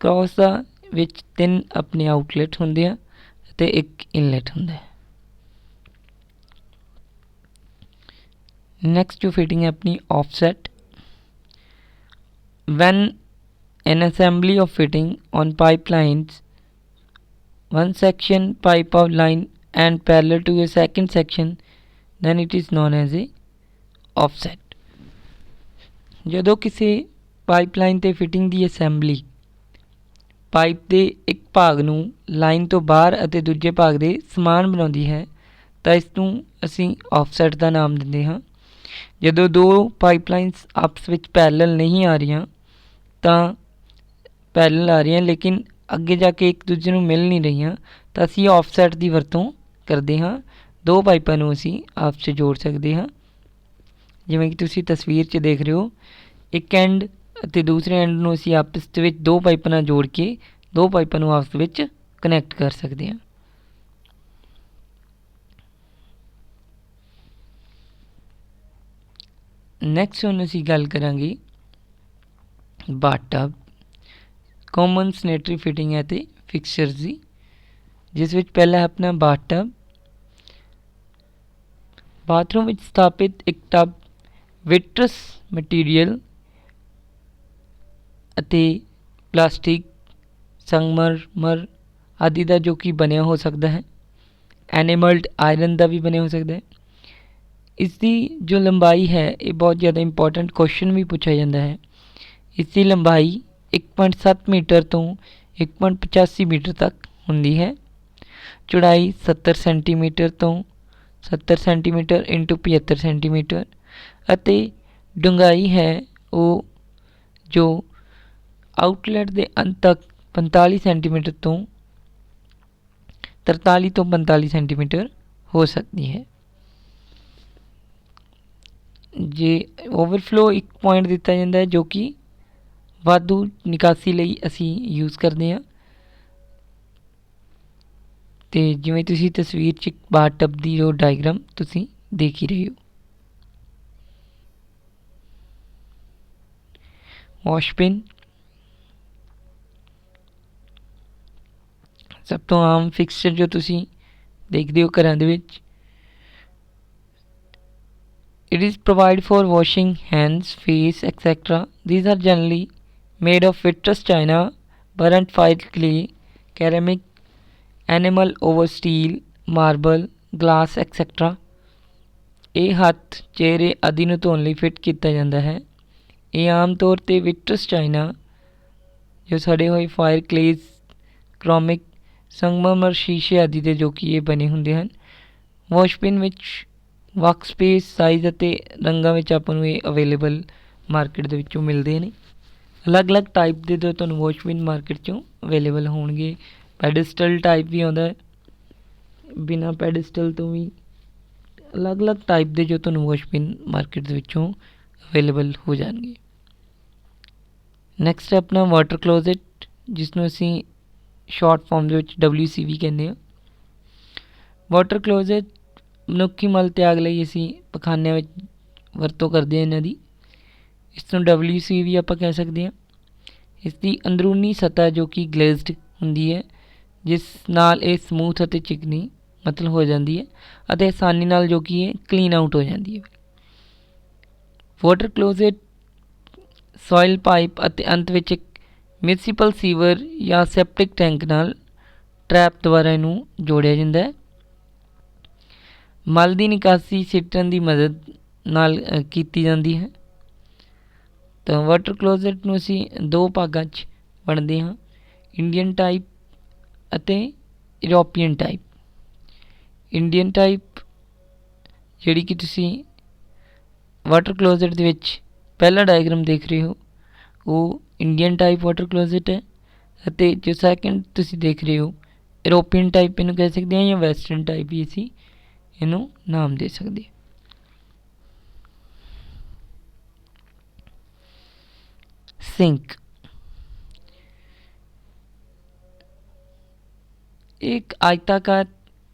ਕ੍ਰੋਸ ਦਾ ਵਿੱਚ 3 ਆਪਣੇ ਆਊਟਲੈਟ ਹੁੰਦੇ ਆ ਅਤੇ ਇੱਕ ਇਨਲੈਟ ਹੁੰਦਾ ਹੈ। ਨੈਕਸਟ ਜੋ ਫਿਟਿੰਗ ਹੈ ਆਪਣੀ offset. When an assembly of fitting on pipe lines one section pipe of line and parallel to a second section, then it is known as a offset। ਜਦੋਂ ਕਿਸੇ ਪਾਈਪਲਾਈਨ 'ਤੇ ਫਿਟਿੰਗ ਦੀ ਅਸੈਂਬਲੀ ਪਾਈਪ ਦੇ ਇੱਕ ਭਾਗ ਨੂੰ ਲਾਈਨ ਤੋਂ ਬਾਹਰ ਅਤੇ ਦੂਜੇ ਭਾਗ ਦੇ ਸਮਾਨ ਬਣਾਉਂਦੀ ਹੈ ਤਾਂ ਇਸ ਨੂੰ ਅਸੀਂ ਆਫਸੈਟ ਦਾ ਨਾਮ ਦਿੰਦੇ ਹਾਂ। ਜਦੋਂ ਦੋ ਪਾਈਪਲਾਈਨਸ ਆਪਸ ਵਿੱਚ ਪੈਰਲਲ ਨਹੀਂ ਆ ਰਹੀਆਂ ਤਾਂ ਪੈਰਲਲ ਆ ਰਹੀਆਂ ਲੇਕਿਨ ਅੱਗੇ ਜਾ ਕੇ ਇੱਕ ਦੂਜੇ ਨੂੰ ਮਿਲ ਨਹੀਂ ਰਹੀਆਂ, ਤਾਂ ਅਸੀਂ ਆਫਸੈਟ ਦੀ ਵਰਤੋਂ ਕਰਦੇ ਹਾਂ। ਦੋ ਪਾਈਪਾਂ ਨੂੰ ਅਸੀਂ ਆਪਸ 'ਚ ਜੋੜ ਸਕਦੇ ਹਾਂ। ਜਿਵੇਂ ਕਿ ਤੁਸੀਂ ਤਸਵੀਰ 'ਚ ਦੇਖ ਰਹੇ ਹੋ, ਇੱਕ ਐਂਡ ਅਤੇ ਦੂਸਰੇ ਐਂਡ ਨੂੰ ਅਸੀਂ ਆਪਸ ਦੇ ਵਿੱਚ ਦੋ ਪਾਈਪਾਂ ਨਾਲ ਜੋੜ ਕੇ ਦੋ ਪਾਈਪਾਂ ਨੂੰ ਆਪਸ ਵਿੱਚ ਕਨੈਕਟ ਕਰ ਸਕਦੇ ਹਾਂ। ਨੈਕਸਟ ਹੁਣ ਅਸੀਂ ਗੱਲ ਕਰਾਂਗੇ ਬਾਥਟਬ, ਕਾਮਨ ਸੈਨੇਟਰੀ ਫਿਟਿੰਗ ਹੈ ਅਤੇ ਫਿਕਸਚਰਸ ਦੀ, ਜਿਸ ਵਿੱਚ ਪਹਿਲਾ ਹੈ ਆਪਣਾ ਬਾਥਟਬ। ਬਾਥਰੂਮ ਵਿੱਚ ਸਥਾਪਿਤ ਇੱਕ ਟਬ ਵਿਟਰਸ ਮਟੀਰੀਅਲ ਅਤੇ ਪਲਾਸਟਿਕ, ਸੰਗਮਰਮਰ ਆਦਿ ਦਾ ਜੋ ਕਿ ਬਣਿਆ ਹੋ ਸਕਦਾ ਹੈ। ਐਨੀਮਲਡ ਆਇਰਨ ਦਾ ਵੀ ਬਣਿਆ ਹੋ ਸਕਦਾ ਹੈ। ਇਸ ਦੀ ਜੋ ਲੰਬਾਈ ਹੈ, ਇਹ ਬਹੁਤ ਜ਼ਿਆਦਾ ਇੰਪੋਰਟੈਂਟ ਕੁਐਸਚਨ ਵੀ ਪੁੱਛਿਆ ਜਾਂਦਾ ਹੈ। ਇਸ ਦੀ ਲੰਬਾਈ 1.7 ਮੀਟਰ ਤੋਂ 1.85 ਮੀਟਰ ਤੱਕ ਹੁੰਦੀ ਹੈ। ਚੌੜਾਈ 70 ਸੈਂਟੀਮੀਟਰ ਤੋਂ 70 ਸੈਂਟੀਮੀਟਰ ਇੰਟੂ 75 ਸੈਂਟੀਮੀਟਰ ਅਤੇ ਡੂੰਘਾਈ ਹੈ ਉਹ ਜੋ ਆਊਟਲੈਟ ਦੇ ਅੰਤ ਤੱਕ 45 ਸੈਂਟੀਮੀਟਰ ਤੋਂ 43 ਤੋਂ 45 ਸੈਂਟੀਮੀਟਰ ਹੋ ਸਕਦੀ ਹੈ। ਜੇ ਓਵਰਫਲੋ ਇੱਕ ਪੁਆਇੰਟ ਦਿੱਤਾ ਜਾਂਦਾ ਹੈ ਜੋ ਕਿ ਵਾਧੂ ਨਿਕਾਸੀ ਲਈ ਅਸੀਂ ਯੂਜ਼ ਕਰਦੇ ਹਾਂ। ਅਤੇ ਜਿਵੇਂ ਤੁਸੀਂ ਤਸਵੀਰ 'ਚ ਬਾਥਟਬ ਦੀ ਜੋ ਡਾਇਗਰਾਮ ਤੁਸੀਂ ਦੇਖ ਹੀ ਰਹੇ ਹੋ। ਵਾਸ਼ਬਿਨ ਸਭ ਤੋਂ ਆਮ ਫਿਕਸਚਰ ਜੋ ਤੁਸੀਂ ਦੇਖਦੇ ਹੋ ਘਰਾਂ ਦੇ ਵਿੱਚ। It is provided for washing hands, face, etc. These are generally made of vitreous china, burnt fire clay, ceramic, enamel over steel, marble, glass, etc. ਇਹ ਹੱਥ, ਚਿਹਰੇ ਆਦਿ ਨੂੰ ਧੋਣ ਲਈ ਫਿੱਟ ਕੀਤਾ ਜਾਂਦਾ ਹੈ। ਇਹ ਆਮ ਤੌਰ 'ਤੇ ਵਿਟਰਸ ਚਾਈਨਾ, ਜੋ ਸੜੇ ਹੋਏ ਫਾਇਰ ਕਲੇਜ਼, ਕ੍ਰੋਮਿਕ, ਸੰਗਮਰਮਰ, ਸ਼ੀਸ਼ੇ ਆਦਿ ਦੇ ਜੋ ਕਿ ਇਹ ਬਣੇ ਹੁੰਦੇ ਹਨ। ਵਾਸ਼ਬਿਨ ਵਿੱਚ ਵਰਕ ਸਪੇਸ, ਸਾਈਜ਼ ਅਤੇ ਰੰਗਾਂ ਵਿੱਚ ਆਪਾਂ ਨੂੰ ਇਹ ਅਵੇਲੇਬਲ ਮਾਰਕੀਟ ਦੇ ਵਿੱਚੋਂ ਮਿਲਦੇ ਨੇ। ਅਲੱਗ-ਅਲੱਗ ਟਾਈਪ ਦੇ ਜੋ ਤੁਹਾਨੂੰ ਵਾਸ਼ਬਿਨ ਮਾਰਕੀਟ 'ਚੋਂ ਅਵੇਲੇਬਲ ਹੋਣਗੇ। ਪੈਡਸਟਲ ਟਾਈਪ ਵੀ ਆਉਂਦਾ ਹੈ, ਬਿਨਾਂ ਪੈਡਸਟਲ ਤੋਂ ਵੀ ਅਲੱਗ-ਅਲੱਗ ਟਾਈਪ ਦੇ ਜੋ ਤੁਹਾਨੂੰ ਵਾਸ਼ਬਿਨ ਮਾਰਕੀਟ ਦੇ ਵਿੱਚੋਂ ਅਵੇਲੇਬਲ ਹੋ ਜਾਣਗੇ। ਨੈਕਸਟ ਹੈ ਆਪਣਾ ਵਾਟਰ ਕਲੋਜ਼ਟ, ਜਿਸ ਨੂੰ ਅਸੀਂ ਸ਼ਾਰਟ ਫਾਰਮ ਦੇ ਵਿੱਚ WCV ਕਹਿੰਦੇ ਹਾਂ। ਵਾਟਰ ਕਲੋਜ਼ਟ ਮਨੁੱਖੀ ਮਲ ਤਿਆਗ ਲਈ ਅਸੀਂ ਪਖਾਨਿਆਂ ਵਿੱਚ ਵਰਤੋਂ ਕਰਦੇ ਹਾਂ ਇਹਨਾਂ ਦੀ। ਇਸ ਨੂੰ WCV ਆਪਾਂ ਕਹਿ ਸਕਦੇ ਹਾਂ। ਇਸ ਦੀ ਅੰਦਰੂਨੀ ਸਤ੍ਹਾ ਜੋ ਕਿ ਗਲੇਜ਼ਡ ਹੁੰਦੀ ਹੈ, ਜਿਸ ਨਾਲ ਇਹ ਸਮੂਥ ਅਤੇ ਚਿਕਨੀ ਮਤਲਬ ਹੋ ਜਾਂਦੀ ਹੈ ਅਤੇ ਆਸਾਨੀ ਨਾਲ ਜੋ ਕਿ ਇਹ ਕਲੀਨ ਆਊਟ ਹੋ ਜਾਂਦੀ ਹੈ। ਵਾਟਰ ਕਲੋਜ਼ਟ ਸੋਇਲ ਪਾਈਪ ਅਤੇ ਅੰਤ ਵਿੱਚ ਇੱਕ ਮਿਊਨਿਸਿਪਲ ਸੀਵਰ ਜਾਂ ਸੈਪਟਿਕ ਟੈਂਕ ਨਾਲ ਟਰੈਪ ਦੁਆਰਾ ਇਹਨੂੰ ਜੋੜਿਆ ਜਾਂਦਾ ਹੈ। ਮਲ ਦੀ ਨਿਕਾਸੀ ਸਿੱਟਣ ਦੀ ਮਦਦ ਨਾਲ ਕੀਤੀ ਜਾਂਦੀ ਹੈ। ਤਾਂ ਵਾਟਰ ਕਲੋਜ਼ਟ ਨੂੰ ਅਸੀਂ ਦੋ ਭਾਗਾਂ 'ਚ ਵੰਡਦੇ ਹਾਂ, ਇੰਡੀਅਨ ਟਾਈਪ ਅਤੇ ਯੂਰੋਪੀਅਨ ਟਾਈਪ। ਇੰਡੀਅਨ ਟਾਈਪ ਜਿਹੜੀ ਕਿ ਤੁਸੀਂ ਵਾਟਰ ਕਲੋਜ਼ਟ ਦੇ ਵਿੱਚ ਪਹਿਲਾ ਡਾਇਗਰਾਮ ਦੇਖ ਰਹੇ ਹੋ, ਉਹ ਇੰਡੀਅਨ ਟਾਈਪ ਵਾਟਰ ਕਲੋਜ਼ਟ ਹੈ। ਅਤੇ ਜੋ ਸੈਕਿੰਡ ਤੁਸੀਂ ਦੇਖ ਰਹੇ ਹੋ ਯੂਰੋਪੀਅਨ ਟਾਈਪ ਇਹਨੂੰ ਕਹਿ ਸਕਦੇ ਹਾਂ, ਜਾਂ ਵੈਸਟਰਨ ਟਾਈਪ ਵੀ ਅਸੀਂ ਇਹਨੂੰ ਨਾਮ ਦੇ ਸਕਦੇ। ਸਿੰਕ ਇੱਕ ਆਇਤਾਕਾਰ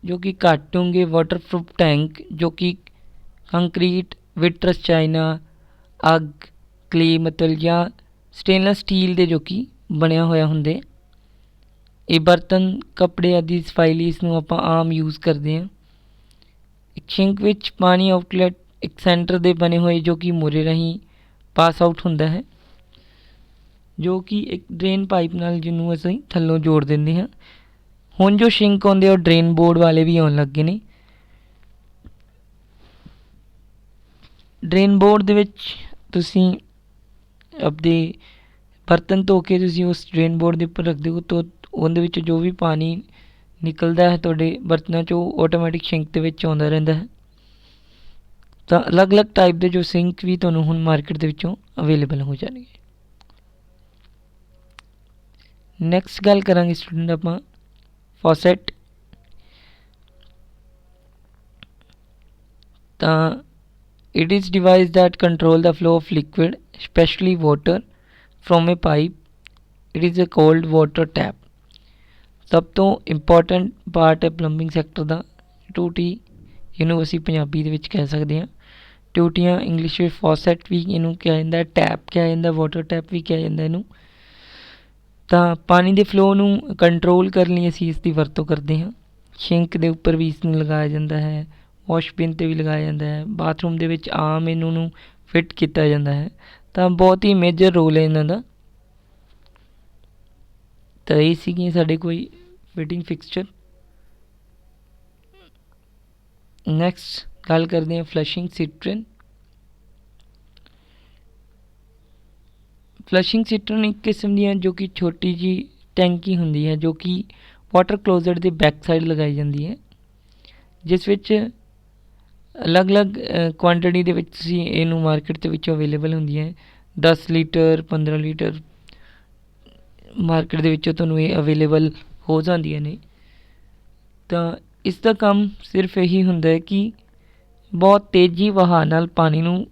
ਜੋ ਕਿ ਘੱਟ ਡੂੰਘੇ ਵਾਟਰਪ੍ਰੂਫ ਟੈਂਕ ਜੋ ਕਿ ਕੰਕਰੀਟ, ਵਿਟਰਸ ਚਾਈਨਾ, ਅੱਗ, ਕਲੇ ਮਤਲ ਜਾਂ ਸਟੇਨਲੈਸ ਸਟੀਲ ਦੇ ਜੋ ਕਿ ਬਣਿਆ ਹੋਇਆ ਹੁੰਦੇ। ਇਹ ਬਰਤਨ, ਕੱਪੜੇ ਆਦਿ ਸਫਾਈ ਲਈ ਇਸ ਨੂੰ ਆਪਾਂ ਆਮ ਯੂਜ਼ ਕਰਦੇ ਹਾਂ। ਇੱਕ ਸਿੰਕ ਵਿੱਚ ਪਾਣੀ ਆਊਟਲੈਟ ਇੱਕ ਸੈਂਟਰ ਦੇ ਬਣੇ ਹੋਏ ਜੋ ਕਿ ਮੋਰੇ ਰਾਹੀਂ ਪਾਸ ਆਊਟ ਹੁੰਦਾ ਹੈ, ਜੋ ਕਿ ਇੱਕ ਡਰੇਨ ਪਾਈਪ ਨਾਲ ਜਿਹਨੂੰ ਅਸੀਂ ਥੱਲੋਂ ਜੋੜ ਦਿੰਦੇ ਹਾਂ। ਹੁਣ ਜੋ ਸਿੰਕ ਆਉਂਦੇ ਉਹ ਡਰੇਨ ਬੋਰਡ ਵਾਲੇ ਵੀ ਆਉਣ ਲੱਗੇ ਨੇ। ਡਰੇਨ ਬੋਰਡ ਦੇ ਵਿੱਚ ਤੁਸੀਂ ਆਪਦੇ ਬਰਤਨ ਧੋ ਕੇ ਤੁਸੀਂ ਉਸ ਡਰੇਨ ਬੋਰਡ ਦੇ ਉੱਪਰ ਰੱਖਦੇ ਹੋ, ਤਾਂ ਉਹਦੇ ਵਿੱਚ ਜੋ ਵੀ ਪਾਣੀ ਨਿਕਲਦਾ ਹੈ ਤੁਹਾਡੇ ਬਰਤਨਾਂ 'ਚੋਂ ਆਟੋਮੈਟਿਕ ਸਿੰਕ ਦੇ ਵਿੱਚ ਆਉਂਦਾ ਰਹਿੰਦਾ ਹੈ। ਤਾਂ ਅਲੱਗ-ਅਲੱਗ ਟਾਈਪ ਦੇ ਜੋ ਸਿੰਕ ਵੀ ਤੁਹਾਨੂੰ ਹੁਣ ਮਾਰਕੀਟ ਦੇ ਵਿੱਚੋਂ ਅਵੇਲੇਬਲ ਹੋ ਜਾਣਗੇ। ਨੈਕਸਟ ਗੱਲ ਕਰਾਂਗੇ ਸਟੂਡੈਂਟ ਆਪਾਂ ਫੌਸੈਟ। ਤਾਂ it is device that control the flow of liquid, especially water, from a pipe. It is a cold water tap. ਸਭ ਤੋਂ ਇੰਪੋਰਟੈਂਟ ਪਾਰਟ ਹੈ ਪਲੰਬਿੰਗ ਸੈਕਟਰ ਦਾ ਟੂਟੀ, ਇਹਨੂੰ ਅਸੀਂ ਪੰਜਾਬੀ ਦੇ ਵਿੱਚ ਕਹਿ ਸਕਦੇ ਹਾਂ ਟੂਟੀਆਂ, ਇੰਗਲਿਸ਼ ਵਿੱਚ ਫੌਸੈਟ ਵੀ ਇਹਨੂੰ ਕਿਹਾ ਜਾਂਦਾ, ਟੈਪ ਕਿਹਾ ਜਾਂਦਾ, ਵਾਟਰ ਟੈਪ ਵੀ ਕਿਹਾ ਜਾਂਦਾ ਇਹਨੂੰ। ਤਾਂ ਪਾਣੀ ਦੇ ਫਲੋ ਨੂੰ ਕੰਟਰੋਲ ਕਰਨ ਲਈ ਅਸੀਂ ਇਸ ਦੀ ਵਰਤੋਂ ਕਰਦੇ ਹਾਂ। ਸ਼ਿੰਕ ਦੇ ਉੱਪਰ ਵੀ ਇਸ ਨੂੰ ਲਗਾਇਆ ਜਾਂਦਾ ਹੈ, ਵਾਸ਼ਬੇਨ 'ਤੇ ਵੀ ਲਗਾਇਆ ਜਾਂਦਾ ਹੈ, ਬਾਥਰੂਮ ਦੇ ਵਿੱਚ ਆਮ ਇਹਨੂੰ ਨੂੰ ਫਿੱਟ ਕੀਤਾ ਜਾਂਦਾ ਹੈ। ਤਾਂ ਬਹੁਤ ਹੀ ਮੇਜਰ ਰੋਲ ਹੈ ਇਹਨਾਂ ਦਾ। ਤਾਂ ਇਹ ਸੀਗੀਆਂ ਸਾਡੇ ਕੋਈ ਫਿਟਿੰਗ ਫਿਕਸਚਰ। ਨੈਕਸਟ ਗੱਲ ਕਰਦੇ ਹਾਂ ਫਲਸ਼ਿੰਗ ਸਿਟਰਨ। ਫਲਸ਼ਿੰਗ ਸਿਟਰਨ ਇੱਕ ਕਿਸਮ ਦੀਆਂ ਜੋ ਕਿ ਛੋਟੀ ਜਿਹੀ ਟੈਂਕੀ ਹੁੰਦੀ ਹੈ ਜੋ ਕਿ ਵਾਟਰ ਕਲੋਜ਼ਟ ਦੇ ਬੈਕ ਸਾਈਡ ਲਗਾਈ ਜਾਂਦੀ ਹੈ, ਜਿਸ ਵਿੱਚ ਅਲੱਗ-ਅਲੱਗ ਕੁਆਂਟਿਟੀ ਦੇ ਵਿੱਚ ਤੁਸੀਂ ਇਹਨੂੰ ਮਾਰਕੀਟ ਦੇ ਵਿੱਚੋਂ ਅਵੇਲੇਬਲ ਹੁੰਦੀਆਂ ਹੈ। 10 ਲੀਟਰ 15 ਲੀਟਰ ਮਾਰਕੀਟ ਦੇ ਵਿੱਚੋਂ ਤੁਹਾਨੂੰ ਇਹ ਅਵੇਲੇਬਲ ਹੋ ਜਾਂਦੀਆਂ ਨੇ। ਤਾਂ ਇਸ ਦਾ ਕੰਮ ਸਿਰਫ ਇਹੀ ਹੁੰਦਾ ਹੈ ਕਿ ਬਹੁਤ ਤੇਜ਼ੀ ਵਹਾਅ ਨਾਲ ਪਾਣੀ ਨੂੰ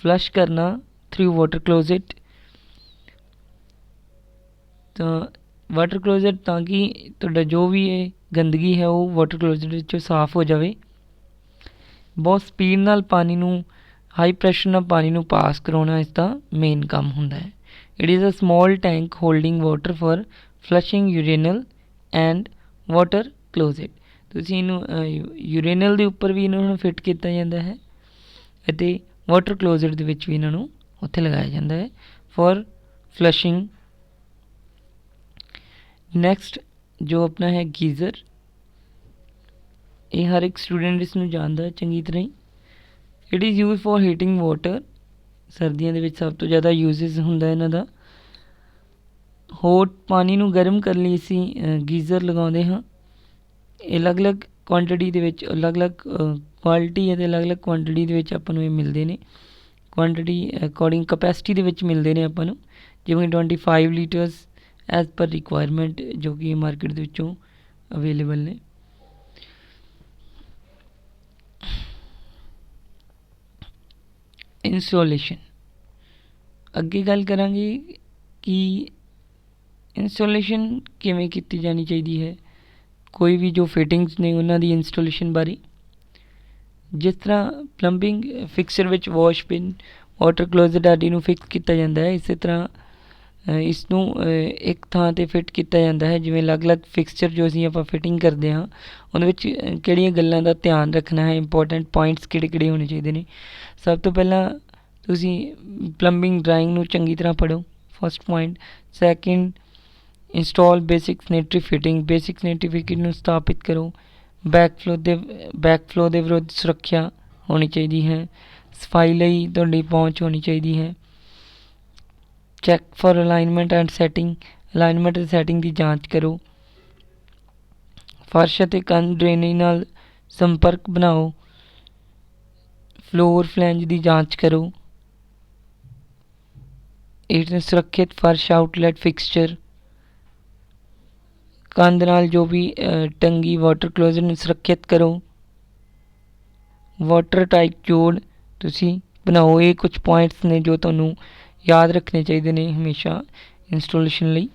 ਫਲਸ਼ ਕਰਨਾ ਥਰੂ ਵਾਟਰ ਕਲੋਜ਼ਟ। ਤਾਂ ਵਾਟਰ ਕਲੋਜ਼ਟ ਤਾਂ ਕਿ ਤੁਹਾਡਾ ਜੋ ਵੀ ਇਹ ਗੰਦਗੀ ਹੈ ਉਹ ਵਾਟਰ ਕਲੋਜ਼ਟ ਵਿੱਚੋਂ ਸਾਫ਼ ਹੋ ਜਾਵੇ। ਬਹੁਤ ਸਪੀਡ ਨਾਲ ਪਾਣੀ ਨੂੰ, ਹਾਈ ਪ੍ਰੈਸ਼ਰ ਨਾਲ ਪਾਣੀ ਨੂੰ ਪਾਸ ਕਰਾਉਣਾ ਇਸ ਦਾ ਮੇਨ ਕੰਮ ਹੁੰਦਾ ਹੈ। It is a small tank holding water for flushing urinal and water closet. ਤੁਸੀਂ ਇਹਨੂੰ ਯੂਰੇਨਲ ਦੇ ਉੱਪਰ ਵੀ ਇਹਨਾਂ ਨੂੰ ਫਿੱਟ ਕੀਤਾ ਜਾਂਦਾ ਹੈ ਅਤੇ ਵਾਟਰ ਕਲੋਜ਼ਟ ਦੇ ਵਿੱਚ ਵੀ ਇਹਨਾਂ ਨੂੰ ਉੱਥੇ ਲਗਾਇਆ ਜਾਂਦਾ ਹੈ ਫॉर ਫਲਸ਼ਿੰਗ। ਨੈਕਸਟ ਜੋ ਆਪਣਾ ਹੈ ਗੀਜ਼ਰ, ਇਹ ਹਰ ਇੱਕ ਸਟੂਡੈਂਟ ਇਸ ਨੂੰ ਜਾਣਦਾ ਚੰਗੀ ਤਰ੍ਹਾਂ ਹੀ। It is use for heating water. ਸਰਦੀਆਂ ਦੇ ਵਿੱਚ ਸਭ ਤੋਂ ਜ਼ਿਆਦਾ ਯੂਜ਼ਸ ਹੁੰਦਾ ਇਹਨਾਂ ਦਾ। ਹੋਟ ਪਾਣੀ ਨੂੰ ਗਰਮ ਕਰਨ ਲਈ ਅਸੀਂ ਗੀਜ਼ਰ ਲਗਾਉਂਦੇ ਹਾਂ। ਇਹ ਅਲੱਗ-ਅਲੱਗ ਕੁਆਂਟਿਟੀ ਦੇ ਵਿੱਚ, ਅਲੱਗ-ਅਲੱਗ ਕੁਆਲਿਟੀ ਅਤੇ ਅਲੱਗ-ਅਲੱਗ ਕੁਆਂਟਿਟੀ ਦੇ ਵਿੱਚ ਆਪਾਂ ਨੂੰ ਇਹ ਮਿਲਦੇ ਨੇ। ਕੁਆਂਟਿਟੀ ਅਕੋਰਡਿੰਗ ਕਪੈਸਿਟੀ ਦੇ ਵਿੱਚ ਮਿਲਦੇ ਨੇ ਆਪਾਂ ਨੂੰ, ਜਿਵੇਂ 25 ਲੀਟਰਸ ਐਜ਼ ਪਰ ਰਿਕੁਆਇਰਮੈਂਟ ਜੋ ਕਿ ਮਾਰਕੀਟ ਦੇ ਵਿੱਚੋਂ ਅਵੇਲੇਬਲ ਨੇ। ਇੰਸਟਾਲੇਸ਼ਨ, ਅੱਗੇ ਗੱਲ ਕਰਾਂਗੇ ਕਿ ਇੰਸਟਾਲੇਸ਼ਨ ਕਿਵੇਂ ਕੀਤੀ ਜਾਣੀ ਚਾਹੀਦੀ ਹੈ, ਕੋਈ ਵੀ ਜੋ ਫਿਟਿੰਗਸ ਨੇ ਉਹਨਾਂ ਦੀ ਇੰਸਟਾਲੇਸ਼ਨ ਬਾਰੇ। ਜਿਸ ਤਰ੍ਹਾਂ ਪਲੰਬਿੰਗ ਫਿਕਸਚਰ ਵਿੱਚ ਵਾਸ਼ਬੇਨ, ਵਾਟਰ ਕਲੋਜ਼ਟ ਆਦਿ ਨੂੰ ਫਿਕਸ ਕੀਤਾ ਜਾਂਦਾ ਹੈ, ਇਸੇ ਤਰ੍ਹਾਂ ਇਸ ਨੂੰ ਇੱਕ ਥਾਂ 'ਤੇ ਫਿੱਟ ਕੀਤਾ ਜਾਂਦਾ ਹੈ। ਜਿਵੇਂ ਅਲੱਗ-ਅਲੱਗ ਫਿਕਸਚਰ ਜੋ ਅਸੀਂ ਆਪਾਂ ਫਿਟਿੰਗ ਕਰਦੇ ਹਾਂ ਉਹਦੇ ਵਿੱਚ ਕਿਹੜੀਆਂ ਗੱਲਾਂ ਦਾ ਧਿਆਨ ਰੱਖਣਾ ਹੈ, ਇੰਪੋਰਟੈਂਟ ਪੁਆਇੰਟਸ ਕਿਹੜੇ-ਕਿਹੜੇ ਹੋਣੇ ਚਾਹੀਦੇ ਨੇ। ਸਭ ਤੋਂ ਪਹਿਲਾਂ ਤੁਸੀਂ ਪਲੰਬਿੰਗ ਡਰਾਇੰਗ ਨੂੰ ਚੰਗੀ ਤਰ੍ਹਾਂ ਪੜ੍ਹੋ, first point. Second, install basic sanitary fitting, basic sanitary fitting ਨੂੰ ਸਥਾਪਿਤ ਕਰੋ। ਬੈਕ ਫਲੋ ਦੇ ਵਿਰੁੱਧ ਸੁਰੱਖਿਆ ਹੋਣੀ ਚਾਹੀਦੀ ਹੈ। ਸਫਾਈ ਲਈ ਤੁਹਾਡੀ ਪਹੁੰਚ ਹੋਣੀ ਚਾਹੀਦੀ ਹੈ। Check for alignment and setting, alignment ਅਤੇ ਸੈਟਿੰਗ ਦੀ ਜਾਂਚ ਕਰੋ। ਫਰਸ਼ ਅਤੇ ਕੰਧ ਡਰੇਨੇਜ ਨਾਲ ਸੰਪਰਕ ਬਣਾਓ। ਫਲੋਰ ਫਲੈਂਜ ਦੀ ਜਾਂਚ ਕਰੋ। ਇਸ ਸੁਰੱਖਿਅਤ ਫਰਸ਼ ਆਊਟਲੈਟ ਫਿਕਸਚਰ, ਕੰਧ ਨਾਲ ਜੋ ਵੀ ਟੰਗੀ ਵਾਟਰ ਕਲੋਜ਼ਟ ਨੂੰ ਸੁਰੱਖਿਅਤ ਕਰੋ। ਵਾਟਰ ਟਾਈਪ ਜੋੜ ਤੁਸੀਂ ਬਣਾਓ। ਇਹ ਕੁਝ ਪੁਆਇੰਟਸ ਨੇ ਜੋ ਤੁਹਾਨੂੰ ਯਾਦ ਰੱਖਣੇ ਚਾਹੀਦੇ ਨੇ ਹਮੇਸ਼ਾ ਇੰਸਟਾਲੇਸ਼ਨ ਲਈ।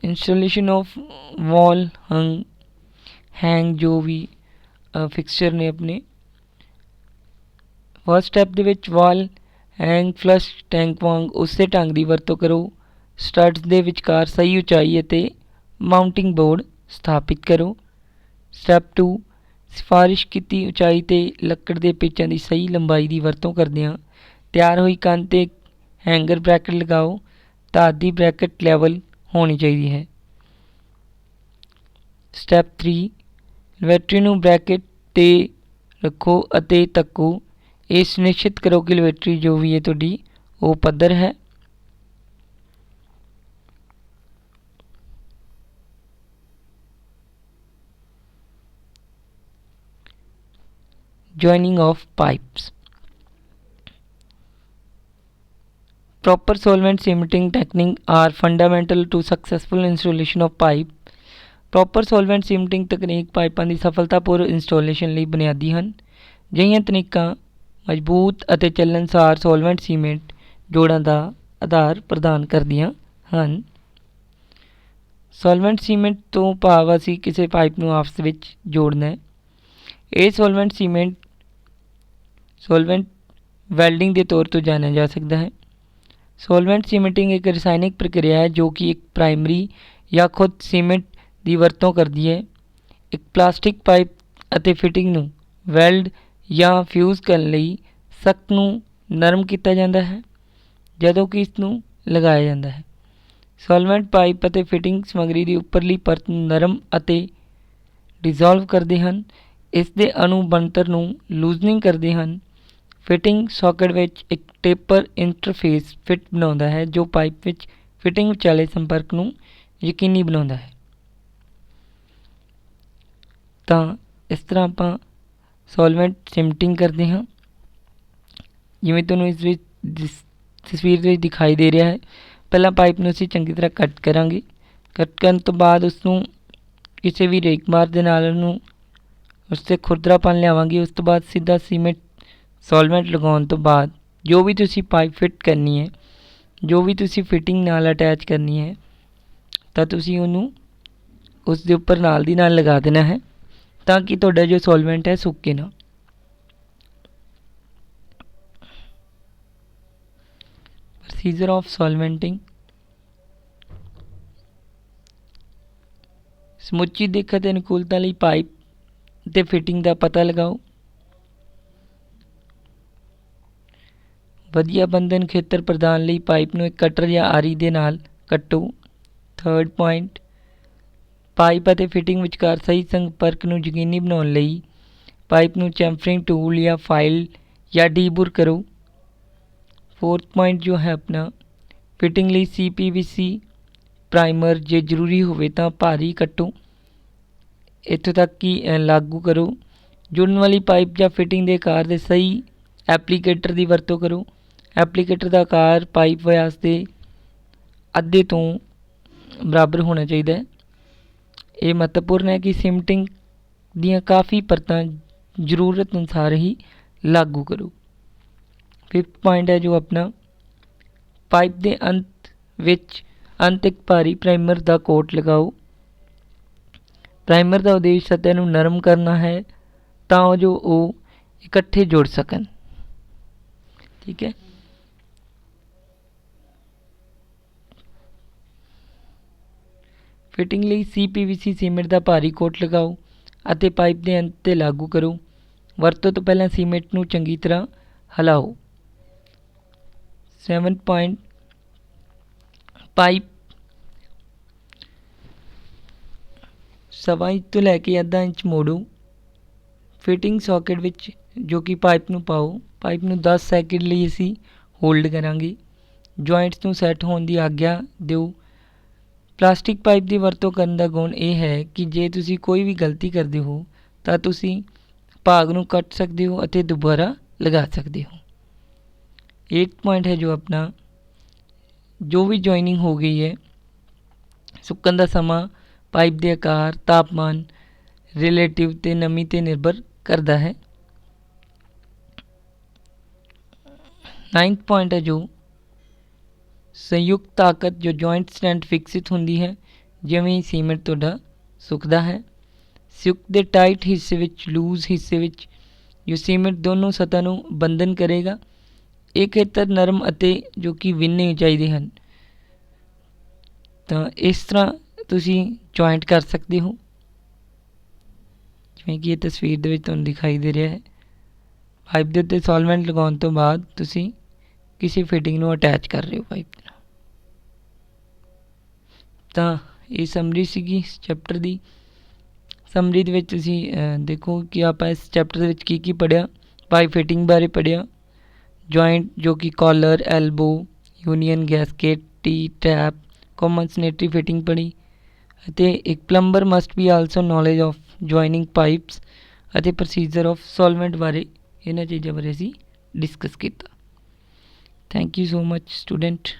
ਇੰਸਟਾਲੇਸ਼ਨ ਆਫ ਵਾਲ ਹੈਂਗ ਜੋ ਵੀ ਫਿਕਸਚਰ ਨੇ ਆਪਣੇ। ਫਸਟ ਸਟੈਪ ਦੇ ਵਿੱਚ ਵਾਲ ਹੈਂਗ ਫਲਸ਼ ਟੈਂਕ ਵਾਂਗ ਉਸੇ ਢੰਗ ਦੀ ਵਰਤੋਂ ਕਰੋ। ਸਟੱਡਸ ਦੇ ਵਿਚਕਾਰ ਸਹੀ ਉਚਾਈ ਅਤੇ ਮਾਊਂਟਿੰਗ ਬੋਰਡ ਸਥਾਪਿਤ ਕਰੋ। ਸਟੈਪ 2, ਸਿਫਾਰਿਸ਼ ਕੀਤੀ ਉਚਾਈ 'ਤੇ ਲੱਕੜ ਦੇ ਪੇਚਾਂ ਦੀ ਸਹੀ ਲੰਬਾਈ ਦੀ ਵਰਤੋਂ ਕਰਦਿਆਂ ਤਿਆਰ ਹੋਈ ਕੰਧ 'ਤੇ ਹੈਂਗਰ ਬਰੈਕਟ ਲਗਾਓ। ਧਾਤ ਦੀ ਬਰੈਕਟ ਲੈਵਲ ਹੋਣੀ ਚਾਹੀਦੀ ਹੈ। ਸਟੈਪ 3, ਲੈਵੈਟਰੀ ਨੂੰ ਬਰੈਕਟ 'ਤੇ ਰੱਖੋ ਅਤੇ ਧੱਕੋ। ਇਹ ਸੁਨਿਸ਼ਚਿਤ ਕਰੋ ਕਿ ਲੈਵੈਟਰੀ ਜੋ ਵੀ ਹੈ ਤੁਹਾਡੀ ਉਹ ਪੱਧਰ ਹੈ। joining of pipes, Proper solvent cementing technique are fundamental to successful installation of pipe. Proper solvent cementing ਤਕਨੀਕ ਪਾਈਪਾਂ ਦੀ ਸਫਲਤਾਪੂਰਵਕ ਇੰਸਟਾਲੇਸ਼ਨ ਲਈ ਬੁਨਿਆਦੀ ਹਨ। ਅਜਿਹੀਆਂ ਤਕਨੀਕਾਂ ਮਜ਼ਬੂਤ ਅਤੇ ਚੱਲਣਸਾਰ ਸੋਲਵੈਂਟ ਸੀਮੈਂਟ ਜੋੜਾਂ ਦਾ ਆਧਾਰ ਪ੍ਰਦਾਨ ਕਰਦੀਆਂ ਹਨ। ਸੋਲਵੈਂਟ ਸੀਮੈਂਟ ਤੋਂ ਭਾਵ ਅਸੀਂ ਕਿਸੇ ਪਾਈਪ ਨੂੰ ਆਪਸ ਵਿੱਚ ਜੋੜਨਾ ਹੈ। ਇਹ ਸੋਲਵੈਂਟ ਵੈਲਡਿੰਗ ਦੇ ਤੌਰ ਤੋਂ ਜਾਣਿਆ ਜਾ ਸਕਦਾ ਹੈ। ਸੋਲਵੈਂਟ ਸੀਮੈਂਟਿੰਗ ਇੱਕ ਰਸਾਇਣਿਕ ਪ੍ਰਕਿਰਿਆ ਹੈ ਜੋ ਕਿ ਇੱਕ ਪ੍ਰਾਇਮਰੀ ਜਾਂ ਖੁਦ ਸੀਮੈਂਟ ਦੀ ਵਰਤੋਂ ਕਰਦੀ ਹੈ। ਇੱਕ ਪਲਾਸਟਿਕ ਪਾਈਪ ਅਤੇ ਫਿਟਿੰਗ ਨੂੰ ਵੈਲਡ ਜਾਂ ਫਿਊਜ਼ ਕਰਨ ਲਈ ਸਖਤ ਨੂੰ ਨਰਮ ਕੀਤਾ ਜਾਂਦਾ ਹੈ ਜਦੋਂ ਕਿ ਇਸ ਨੂੰ ਲਗਾਇਆ ਜਾਂਦਾ ਹੈ। ਸੋਲਵੈਂਟ ਪਾਈਪ ਅਤੇ ਫਿਟਿੰਗ ਸਮੱਗਰੀ ਦੀ ਉੱਪਰਲੀ ਪਰਤ ਨੂੰ ਨਰਮ ਅਤੇ ਡਿਜ਼ੋਲਵ ਕਰਦੇ ਹਨ। ਇਸ ਦੇ ਅਣੂ ਬਣਤਰ ਨੂੰ ਲੂਜ਼ਨਿੰਗ ਕਰਦੇ ਹਨ। ਫਿਟਿੰਗ ਸਾਕਟ ਵਿੱਚ ਇੱਕ ਟੇਪਰ ਇੰਟਰਫੇਸ ਫਿਟ ਬਣਾਉਂਦਾ ਹੈ ਜੋ ਪਾਈਪ ਵਿੱਚ ਫਿਟਿੰਗ ਵਿਚਾਲੇ ਸੰਪਰਕ ਨੂੰ ਯਕੀਨੀ ਬਣਾਉਂਦਾ ਹੈ। ਤਾਂ ਇਸ ਤਰ੍ਹਾਂ ਆਪਾਂ ਸੋਲਵੈਂਟ ਸੀਮੈਂਟਿੰਗ ਕਰਦੇ ਹਾਂ। ਜਿਵੇਂ ਤੁਹਾਨੂੰ ਇਸ ਵਿੱਚ ਤਸਵੀਰ ਵਿੱਚ ਦਿਖਾਈ ਦੇ ਰਿਹਾ ਹੈ। ਪਹਿਲਾਂ ਪਾਈਪ ਨੂੰ ਅਸੀਂ ਚੰਗੀ ਤਰ੍ਹਾਂ ਕੱਟ ਕਰਾਂਗੇ। ਕੱਟ ਕਰਨ ਤੋਂ ਬਾਅਦ ਉਸਨੂੰ ਕਿਸੇ ਵੀ ਰੇਕਮਾਰ ਦੇ ਨਾਲ ਉਹਨੂੰ ਉਸ 'ਤੇ ਖੁਰਦਰਾਪਨ ਲਿਆਵਾਂਗੇ। ਉਸ ਤੋਂ ਬਾਅਦ ਸਿੱਧਾ ਸੀਮੈਂਟ ਸੋਲਵੈਂਟ ਲਗਾਉਣ ਤੋਂ ਬਾਅਦ ਜੋ ਵੀ ਤੁਸੀਂ ਪਾਈਪ ਫਿੱਟ ਕਰਨੀ ਹੈ, ਜੋ ਵੀ ਤੁਸੀਂ ਫਿਟਿੰਗ ਨਾਲ ਅਟੈਚ ਕਰਨੀ ਹੈ, ਤਾਂ ਤੁਸੀਂ ਉਹਨੂੰ ਉਸ ਦੇ ਉੱਪਰ ਨਾਲ ਦੀ ਨਾਲ ਲਗਾ ਦੇਣਾ ਹੈ ਤਾਂ ਕਿ ਤੁਹਾਡਾ ਜੋ ਸੋਲਵੈਂਟ ਹੈ ਸੁੱਕੇ ਨਾ। Procedure of solventing. ਸਮੁੱਚੀ ਦਿੱਖ ਅਤੇ ਅਨੁਕੂਲਤਾ ਲਈ ਪਾਈਪ ਅਤੇ ਫਿਟਿੰਗ ਦਾ ਪਤਾ ਲਗਾਓ। ਵਧੀਆ ਬੰਧਨ ਖੇਤਰ ਪ੍ਰਦਾਨ ਲਈ ਪਾਈਪ ਨੂੰ ਇੱਕ ਕਟਰ ਜਾਂ ਆਰੀ ਦੇ ਨਾਲ ਕੱਟੋ। ਥਰਡ ਪੁਆਇੰਟ, ਪਾਈਪ ਅਤੇ ਫਿਟਿੰਗ ਵਿਚਕਾਰ ਸਹੀ ਸੰਪਰਕ ਨੂੰ ਯਕੀਨੀ ਬਣਾਉਣ ਲਈ ਪਾਈਪ ਨੂੰ ਚੈਂਫਰਿੰਗ ਟੂਲ ਜਾਂ ਫਾਈਲ ਜਾਂ ਡੀਬੁਰ ਕਰੋ। ਫੋਰਥ ਪੁਆਇੰਟ ਜੋ ਹੈ ਆਪਣਾ, ਫਿਟਿੰਗ ਲਈ CPVC ਪ੍ਰਾਈਮਰ ਜੇ ਜ਼ਰੂਰੀ ਹੋਵੇ ਤਾਂ ਭਾਰੀ ਕੱਟੋ। ਇੱਥੋਂ ਤੱਕ ਕਿ ਲਾਗੂ ਕਰੋ। ਜੁੜਨ ਵਾਲੀ ਪਾਈਪ ਜਾਂ ਫਿਟਿੰਗ ਦੇ ਆਕਾਰ ਦੇ ਸਹੀ ਐਪਲੀਕੇਟਰ ਦੀ ਵਰਤੋਂ ਕਰੋ। ਐਪਲੀਕੇਟਰ ਦਾ ਆਕਾਰ ਪਾਈਪ ਵਿਆਸ ਦੇ ਅੱਧੇ ਤੋਂ ਬਰਾਬਰ ਹੋਣਾ ਚਾਹੀਦਾ ਹੈ। ਇਹ ਮਹੱਤਵਪੂਰਨ ਹੈ ਕਿ ਸੀਮੈਂਟਿੰਗ ਦੀਆਂ ਕਾਫੀ ਪਰਤਾਂ ਜ਼ਰੂਰਤ ਅਨੁਸਾਰ ਹੀ ਲਾਗੂ ਕਰੋ। ਫਿਫਥ ਪੁਆਇੰਟ ਹੈ ਜੋ ਆਪਣਾ, ਪਾਈਪ ਦੇ ਅੰਤ ਇੱਕ ਭਾਰੀ ਪ੍ਰਾਈਮਰ ਦਾ ਕੋਟ ਲਗਾਓ। ਪ੍ਰਾਈਮਰ ਦਾ ਉਦੇਸ਼ ਸਤਹ ਨੂੰ ਨਰਮ ਕਰਨਾ ਹੈ ਤਾਂ ਜੋ ਉਹ ਇਕੱਠੇ ਜੁੜ ਸਕਣ। ਠੀਕ ਹੈ। ਫਿਟਿੰਗ ਲਈ CPVC ਸੀਮੈਂਟ ਦਾ ਭਾਰੀ ਕੋਟ ਲਗਾਓ ਅਤੇ ਪਾਈਪ ਦੇ ਅੰਤ 'ਤੇ ਲਾਗੂ ਕਰੋ। ਵਰਤੋਂ ਤੋਂ ਪਹਿਲਾਂ ਸੀਮੈਂਟ ਨੂੰ ਚੰਗੀ ਤਰ੍ਹਾਂ ਹਿਲਾਓ। 7 ਪੁਆਇੰਟ, ਪਾਈਪ 1.25 ਇੰਚ ਤੋਂ ਲੈ ਕੇ ਅੱਧਾ ਇੰਚ ਮੋੜੋ। ਫਿਟਿੰਗ ਸਾਕਟ ਵਿੱਚ ਜੋ ਕਿ ਪਾਈਪ ਨੂੰ ਪਾਓ। ਪਾਈਪ ਨੂੰ 10 ਸੈਕਿੰਡ ਲਈ ਅਸੀਂ ਹੋਲਡ ਕਰਾਂਗੇ। ਜੁਆਇੰਟਸ ਨੂੰ ਸੈੱਟ ਹੋਣ ਦੀ ਆਗਿਆ ਦਿਓ। ਪਲਾਸਟਿਕ ਪਾਈਪ ਦੀ ਵਰਤੋਂ ਕਰਨ ਦਾ ਗੁਣ ਇਹ ਹੈ ਕਿ ਜੇ ਤੁਸੀਂ ਕੋਈ ਵੀ ਗਲਤੀ ਕਰਦੇ ਹੋ ਤਾਂ ਤੁਸੀਂ ਭਾਗ ਨੂੰ ਕੱਟ ਸਕਦੇ ਹੋ ਅਤੇ ਦੁਬਾਰਾ ਲਗਾ ਸਕਦੇ ਹੋ। 8 ਪੁਆਇੰਟ ਹੈ ਜੋ ਆਪਣਾ, ਜੋ ਵੀ ਜੁਆਇਨਿੰਗ ਹੋ ਗਈ ਹੈ, ਸੁੱਕਣ ਦਾ ਸਮਾਂ ਪਾਈਪ ਦੇ ਆਕਾਰ, ਤਾਪਮਾਨ, ਰਿਲੇਟਿਵ ਤੇ ਨਮੀ 'ਤੇ ਨਿਰਭਰ ਕਰਦਾ ਹੈ। 9th ਪੁਆਇੰਟ ਹੈ ਜੋ ਸੰਯੁਕਤ ਤਾਕਤ, ਜੋ ਜੁਆਇੰਟ ਸਟਰੈਂਥ ਵਿਕਸਿਤ ਹੁੰਦੀ ਹੈ ਜਿਵੇਂ ਹੀ ਸੀਮੈਂਟ ਤੁਹਾਡਾ ਸੁੱਕਦਾ ਹੈ। ਸੰਯੁਕਤ ਦੇ ਟਾਈਟ ਹਿੱਸੇ ਵਿੱਚ, ਲੂਜ਼ ਹਿੱਸੇ ਵਿੱਚ ਜੋ ਸੀਮੈਂਟ ਦੋਨੋਂ ਸਤਹਾਂ ਨੂੰ ਬੰਧਨ ਕਰੇਗਾ। ਇਹ ਖੇਤਰ ਨਰਮ ਅਤੇ ਜੋ ਕਿ ਵਿੰਨੇ ਚਾਹੀਦੇ ਹਨ। ਤਾਂ ਇਸ ਤਰ੍ਹਾਂ ਤੁਸੀਂ ਜੁਆਇੰਟ ਕਰ ਸਕਦੇ ਹੋ ਜਿਵੇਂ ਕਿ ਇਹ ਤਸਵੀਰ ਦੇ ਵਿੱਚ ਤੁਹਾਨੂੰ ਦਿਖਾਈ ਦੇ ਰਿਹਾ ਹੈ। ਪਾਈਪ ਦੇ ਉੱਤੇ ਸੋਲਵੈਂਟ ਲਗਾਉਣ ਤੋਂ ਬਾਅਦ ਤੁਸੀਂ ਕਿਸੇ ਫਿਟਿੰਗ ਨੂੰ ਅਟੈਚ ਕਰ ਰਹੇ ਹੋ ਪਾਈਪ ਨਾਲ। ਤਾਂ ਇਹ ਸਮਰੀ ਸੀਗੀ ਇਸ ਚੈਪਟਰ ਦੀ। ਸਮਰੀ ਦੇ ਵਿੱਚ ਤੁਸੀਂ ਦੇਖੋ ਕਿ ਆਪਾਂ ਇਸ ਚੈਪਟਰ ਦੇ ਵਿੱਚ ਕੀ ਪੜ੍ਹਿਆ। ਪਾਈਪ ਫਿਟਿੰਗ ਬਾਰੇ ਪੜ੍ਹਿਆ। ਜੁਆਇੰਟ ਜੋ ਕਿ collar, elbow, union, gasket, T tap, common sanitary fitting ਪੜ੍ਹੀ ਅਤੇ ਇੱਕ plumber must be also knowledge of joining pipes ਅਤੇ ਪ੍ਰੋਸੀਜਰ ਆਫ ਸੋਲਵੈਂਟ ਬਾਰੇ, ਇਹਨਾਂ ਚੀਜ਼ਾਂ ਬਾਰੇ ਅਸੀਂ ਡਿਸਕਸ ਕੀਤਾ। Thank you so much student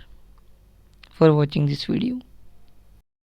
for watching this video.